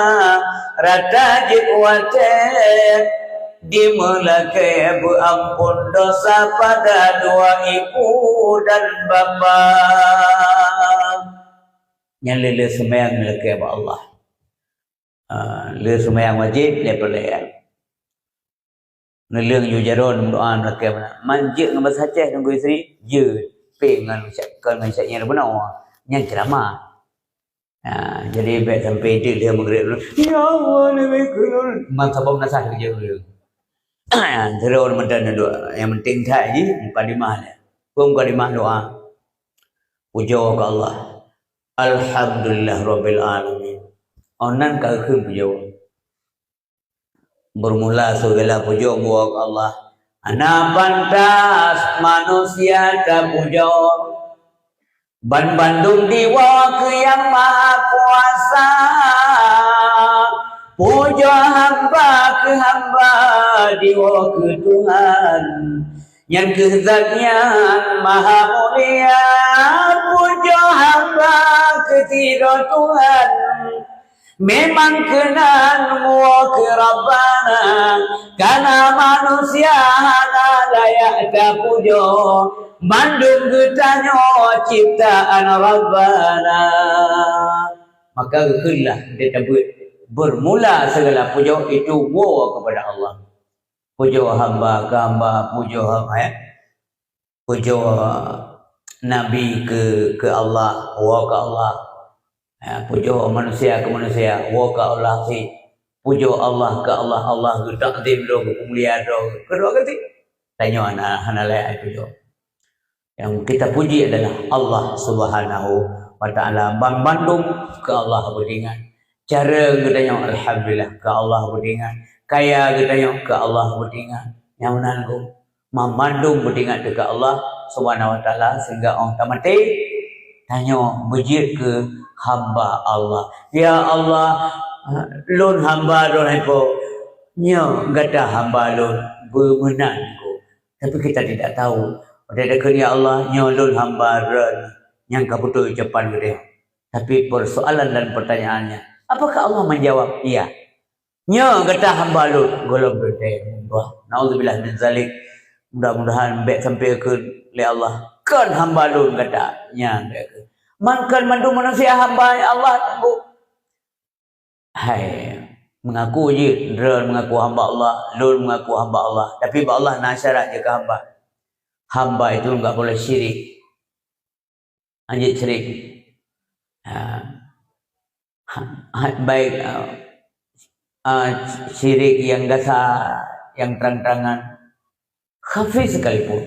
rata jiwate, dimulakai ampun dosa pada dua ibu dan bapa. Yang lele sembahyang melakai Allah, lele sembahyang wajib daripada Neleng yujaron doa nak manjik dengan bahasa nunggu isteri je pengen ucapkan maksudnya benar yang ceramah. Jadi baik sampai dia mengerik dulu ya Allah lebih kenal mantap nasah kerja dulu. Terus mendan doa yang penting tak je mukadimah dia. Mukadimah doa puja ke Allah. Alhamdulillah rabbil alamin. Onan ka keun puja. Bermula segala puja buat Allah. Ana pantas manusia tak puja. Ban Bandung diwa ke yang maha kuasa. Puja hamba ke hamba diwa ke Tuhan yang kezatnya maha mulia. Puja hamba ke tira Tuhan memang kena muak Rabbana, karena manusia hana layak tak puja. Mandung getanya ciptaan Rabbana. Maka kelah dia tabut bermula segala puja itu wa kepada Allah. Puja hamba ke hamba, puja hamba puja Nabi ke Allah, wa ke Allah. Puja manusia ke manusia, wa ke Allah si. Puja Allah ke Allah, Allah ke takdim do, kemuliaan do. Kedua kali tanya anak layak puja. Yang kita puji adalah Allah Subhanahu wa taala. Ban Bandung ke Allah berdingan. Cara gedanya alhamdulillah ke Allah berdingan. Kaya gedanya ke Allah berdingan. Yang menanggung memandung berdingan ke Allah Subhanahu wa taala sehingga orang tamati tanya bujit ke hamba Allah. Ya Allah, lun hamba lun apa? Nya gata hamba lun bermenang ko. Tapi kita tidak tahu. Pada ya Allah nyolol hamba yang betul ucapan dia. Tapi persoalan dan pertanyaannya, apakah Allah menjawab? Iya. Nya kata hamba lu golong berdaya. Nauzubillah min zalik. Mudah-mudahan baik sampai ke Allah. Kan hamba lu kata nya. Man kan mandu manusia hamba Allah bu. Hai, mengaku je, mengaku hamba Allah, lul mengaku hamba Allah. Tapi Allah nak syarat je ke hamba. Hamba itu enggak boleh syirik. Anjit syirik. Baik syirik yang dasar, yang terang-terangan, kafir sekalipun.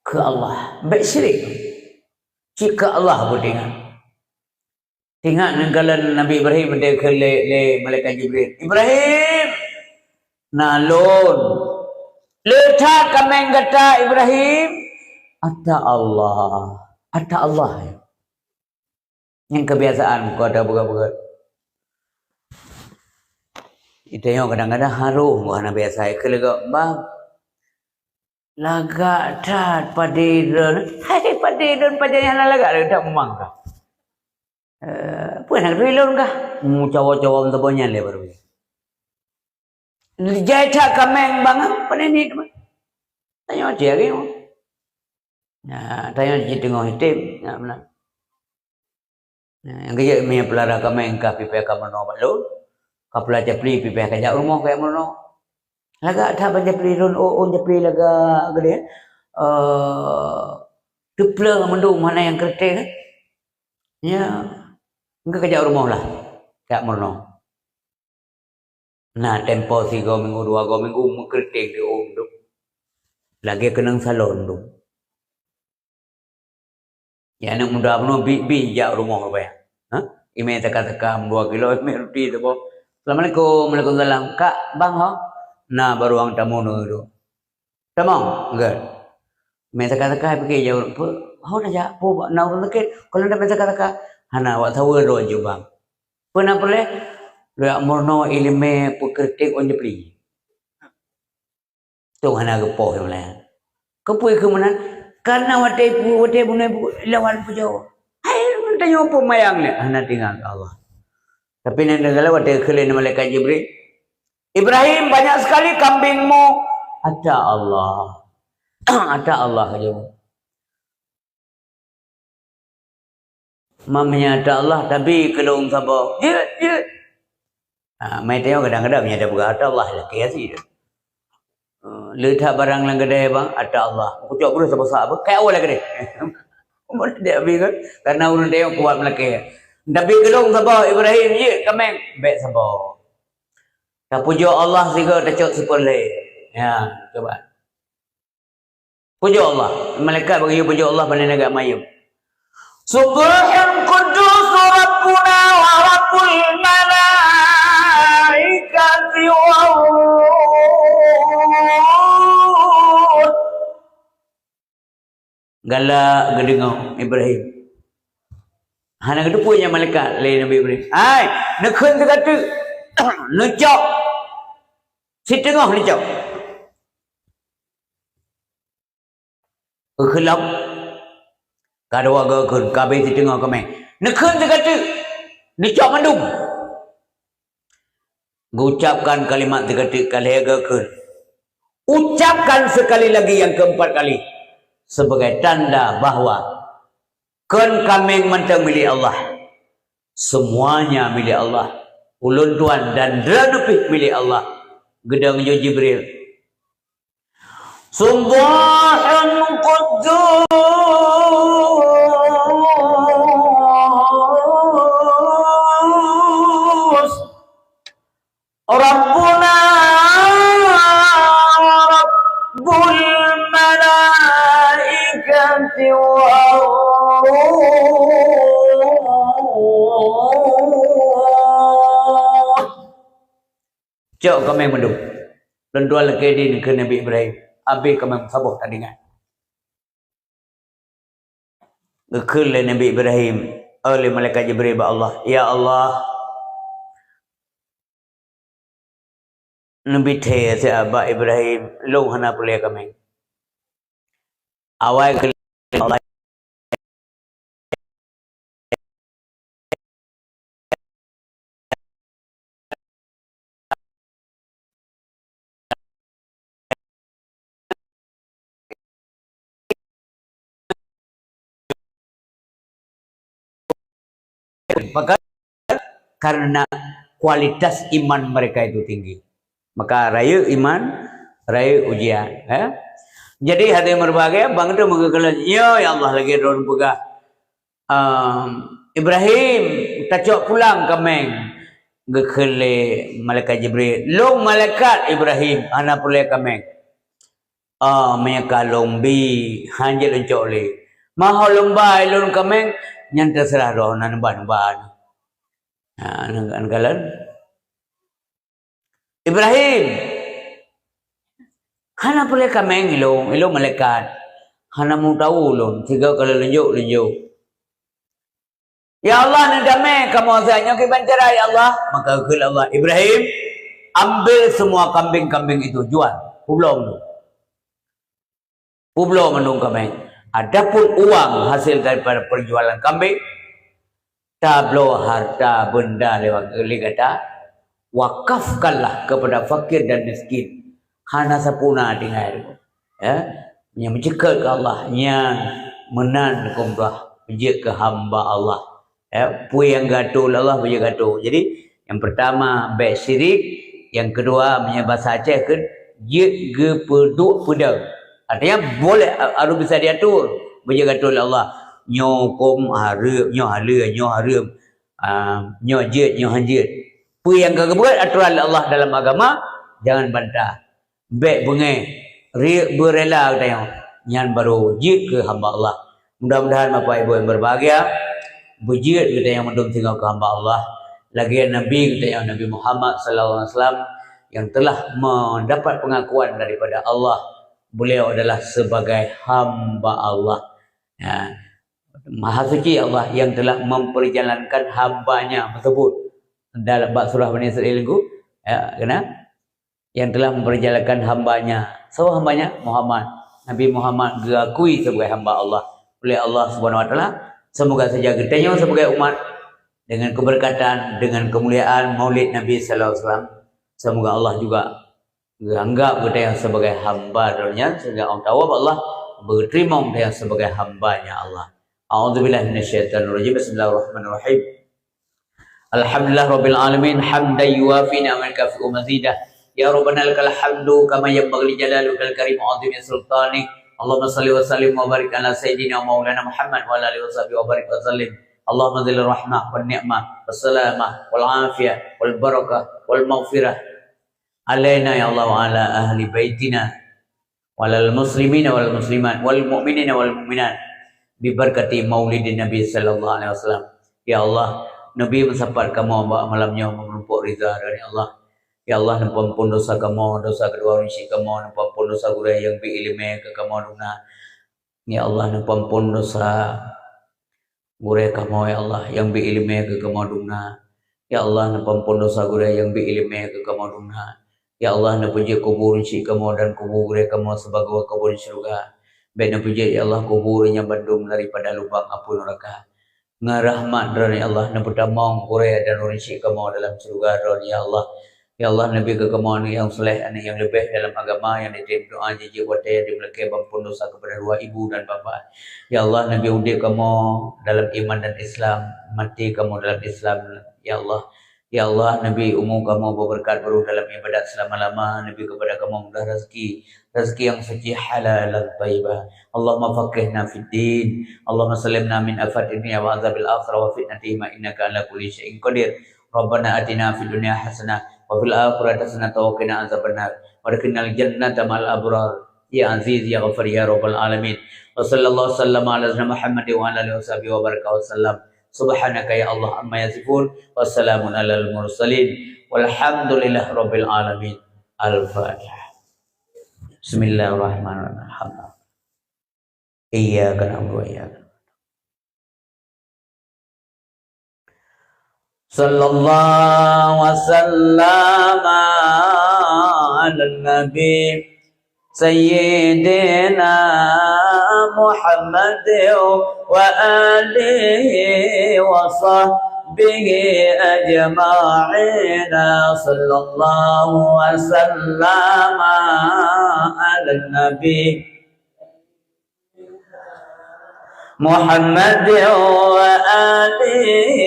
Ke Allah, baik syirik. Jika Allah pun tengok nenggalan Nabi Ibrahim dia ke le malaikat Jibril. Ibrahim nalon letak kameng kata Ibrahim ata Allah yang kebiasaan kau ada buka-buka itu yang kadang-kadang harum bukan biasa ke lega bang laga tat padiran hai padiran pajangan laga dah memangka puan nak relon kah? Cawa-cawa untuk le baru. Jaya kameng bang, pada ni tu. Tanya dia ke? Nah, tanya dia tengok hitam, nak mana? Yang kerja punya pelara kameng kah pipi kamar no balu, kapula japli pipi kerja rumah kayak mana? Laga ada banyak peli ron, japli laga gede. Tupla mendung mana yang kereta kan? Ya. Enggak kerja rumah lah. Tak merno. Nah, tempo 3 minggu, 2 minggu mengkerting di tu. Lagi kenang salon tu. Ya anak muda pun bijak rumah apa ya? Hah? Ime teka-teka 2 kilo ime roti tu po. Assalamualaikum, waalaikumsalam. Kak, bang ho? Nah, baru orang tamu tu. Tamu? Enggak. Ime teka-teka pergi jauh. Ho dah jak, po nak orang dekat. Kalau dah teka-teka hana awak tahu ro jubang. Pernah boleh dia morno ilmu pekertik on jepli. Tu hana gepoh yang lain. Kepui ke mana? Karena wate bunai lawan pujau. Hai tanya apa mayang ni? Hana tinggal Allah. Tapi nak dengar wate kelen malaikat Jibril. Ibrahim banyak sekali kambingmu. Ada Allah. Ada Allah aja. Mamanya ada Allah tapi kalau sabar dia mai tengok kadang-kadang ada bukan ada Allah lah kiasi dia letak barang lang gede bang ada Allah aku cakap boleh sabar kayak awal lagi deh boleh dia kan karena urun tengok kuat melaki tapi kalau sabar Ibrahim je kameng baik sabar tak pujuk Allah juga tak cok sepoleh ya coba pujuk Allah malaikat bagi pujuk Allah pada negara mayum Subhan Qudus Rabbuna wa Rabbul Malaikati wa galak gedengau Ibrahim. Hana gede punya malaikat lain Nabi Ibrahim. Hai, nekun tu kata lecok. Si tengah lecok. Kelap kada waga kun kabe ti tengok kami nekun tu kata dicok mandung ucapkan kalimat tu kata kaliaga kun ucapkan sekali lagi yang keempat kali sebagai tanda bahawa kun kami mentang milik Allah semuanya milik Allah ulun tuan dan dranupih milik Allah gedang jo Jibril Subhan Qudus Rabbuna Rabbul Malaikati wa Cok kami mendung dan dua lagi di ke Nabi Ibrahim Abi kami sabuh tandingan. Gekul Nabi Ibrahim oleh malaikat Jibril Allah. Ya Allah. Nabi the se Aba Ibrahim long hana pule kami. Awai ke Allah maka karena kualitas iman mereka itu tinggi. Maka raya iman, raya ujian. Jadi hati berbahagia, bang itu mengekelan, ya Allah lagi dorong buka. Ibrahim, tacok pulang kemeng. Gekele malaikat Jibril. Long malaikat Ibrahim, anak pulai kemeng. Mereka lombi, hanjil uncok le. Maha lomba, ilun kemeng, yang terserah roh, namban-namban. Anggalan Ibrahim hana boleh kameng ilong malaikat hana mau tahu ulun 3 kali lunjuk ya Allah nak damai kamu saya ke bancara ya Allah maka kul Allah Ibrahim ambil semua kambing-kambing itu jual publong menung kambing adapun uang hasil daripada perjualan kambing tablo harta benda lewat kata wakafkanlah kepada fakir dan miskin hana sapuna dengar yang mencekal ke Allah yang menan kumrah menjek ke hamba Allah pui yang gaduh Allah punya gaduh. Jadi yang pertama baik syirik, yang kedua bahasa Aceh ke je ge peduk pedang artinya boleh harus bisa diatur punya gaduh Allah nyokom harum nyo harum nyo jet nyo hanjit pui yang kebuat aturan Allah dalam agama jangan bantah baik bengai berela tayang nyan baru jid ke hamba Allah. Mudah-mudahan Bapak Ibu yang berbahagia bujid kita yang mendung tinggal ke hamba Allah lagi Nabi kita yang Nabi Muhammad sallallahu alaihi wasallam yang telah mendapat pengakuan daripada Allah beliau adalah sebagai hamba Allah Maha suci Allah yang telah memperjalankan hambanya tersebut dalam surah Bani Israil itu yang telah memperjalankan hambanya. So hambanya Muhammad. Nabi Muhammad diakui sebagai hamba Allah oleh Allah Subhanahu wa taala. Semoga saja kita sebagai umat dengan keberkatan, dengan kemuliaan Maulid Nabi sallallahu alaihi wasallam. Semoga Allah juga anggap kita yang sebagai hamba-Nya sehingga Allah tahu Allah berterima kita yang sebagai hambanya Allah. A'udzubillahi minasyaitonirrajim. Bismillahirrahmanirrahim. Alhamdulillah rabbil alamin hamdan yuwafi ni'mal kafi'u mazidah. Ya Rabbana lakal hamdu kama yanbaghi li jalalukal karim wa 'azimi sultanik. Allahumma shalli wa sallim wa barik ala sayyidina maulana Muhammad wa ala alihi wa sahbihi wa barik wa sallim. Allahumma zil rahmah wal ni'mah was salamah wal afiyah wal barakah wal maghfirah alaina ya Allah wa ala ahli baitina wa alal muslimina wal muslimat wal mu'minina wal mu'minat bibarkati maulidin Nabi sallallahu alaihi wasallam. Ya Allah, Nabi mensapat kamu malamnya menumpuk ridha dari Allah. Ya Allah, nampun dosa kamu, dosa kedua rinci kamu, nampun dosa gurau yang bi ilmu ke kamu duna. Ya Allah, nampun dosa gurau kamu ya Allah yang bi ilmu ke kamu duna. Ya Allah, nampun dosa gurau yang bi ilmu ke kamu duna. Ya Allah, napuji kubur rinci kamu dan kubur gurau kamu sebagai kubur surga. Baiknya puji ya Allah kuburnya bandung daripada lubang api neraka. Ngarahmat dari Allah naputama Korea dan Indonesia kamu dalam surga ya Allah. Ya Allah Nabi ke kamu yang soleh yang lebih dalam agama yang diterima doa jiji wadai dimiliki bampun dosa kepada dua ibu dan bapa. Ya Allah Nabi udik kamu dalam iman dan Islam, mati kamu dalam Islam ya Allah. Ya Allah Nabi umum kamu berberkat baru dalam ibadat selama-lama. Nabi kepada kamu mudah rezeki yang suci halal dan thayyibah. Allahumma faqihna fid din. Allahumma salimna min afatid dunya wa azabil akhirah wa fitnatihi ma innaka ala kulli syai'in qadir. Rabbana atina fid dunya hasanah wa fil akhirati hasanah wa qina azabannar. Warqinal jannata ma'al abrar. Ya aziz ya ghafar ya rabbal alamin. Wa sallallahu sallama ala Muhammad wa ala alihi washabihi wa baraka wa sallam. Subhanaka ya Allah amma yasifun. Wassalamun alal mursalin. Walhamdulillah rabbil alamin. Al-Fatihah. Bismillahirrahmanirrahim. Iyyaka na'budu wa iyyaka sallallahu wasallama على النبي سيدنا محمد وآله وصحبه أجمعين صلى الله وسلم على النبي محمد وآله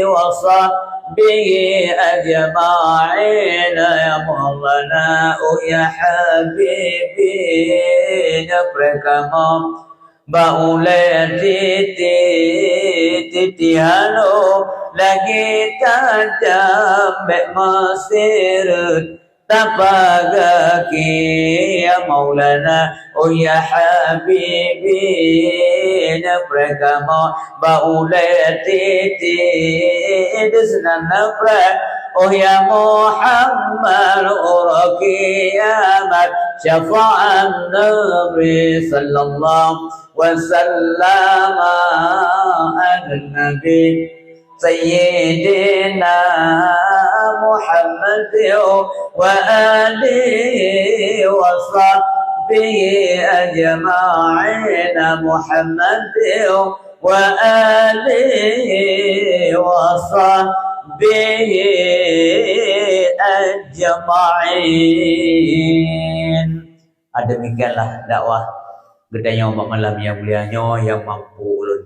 وصحبه أجمعين يا مولانا يا حبيبي نبركم baule titi halo lagi tajam masir tapagaki ya maulana ya habibi nabrakama baule titi desna nabrak ya Muhammad urakiyamat syafa'an nabi sallallahu وسلم على النبي سيدنا محمد وآله وصحبه أجمعين محمد وآله وصحبه أجمعين. Demikianlah dakwah gedanya umat malam yang mulianya yang mampu ulun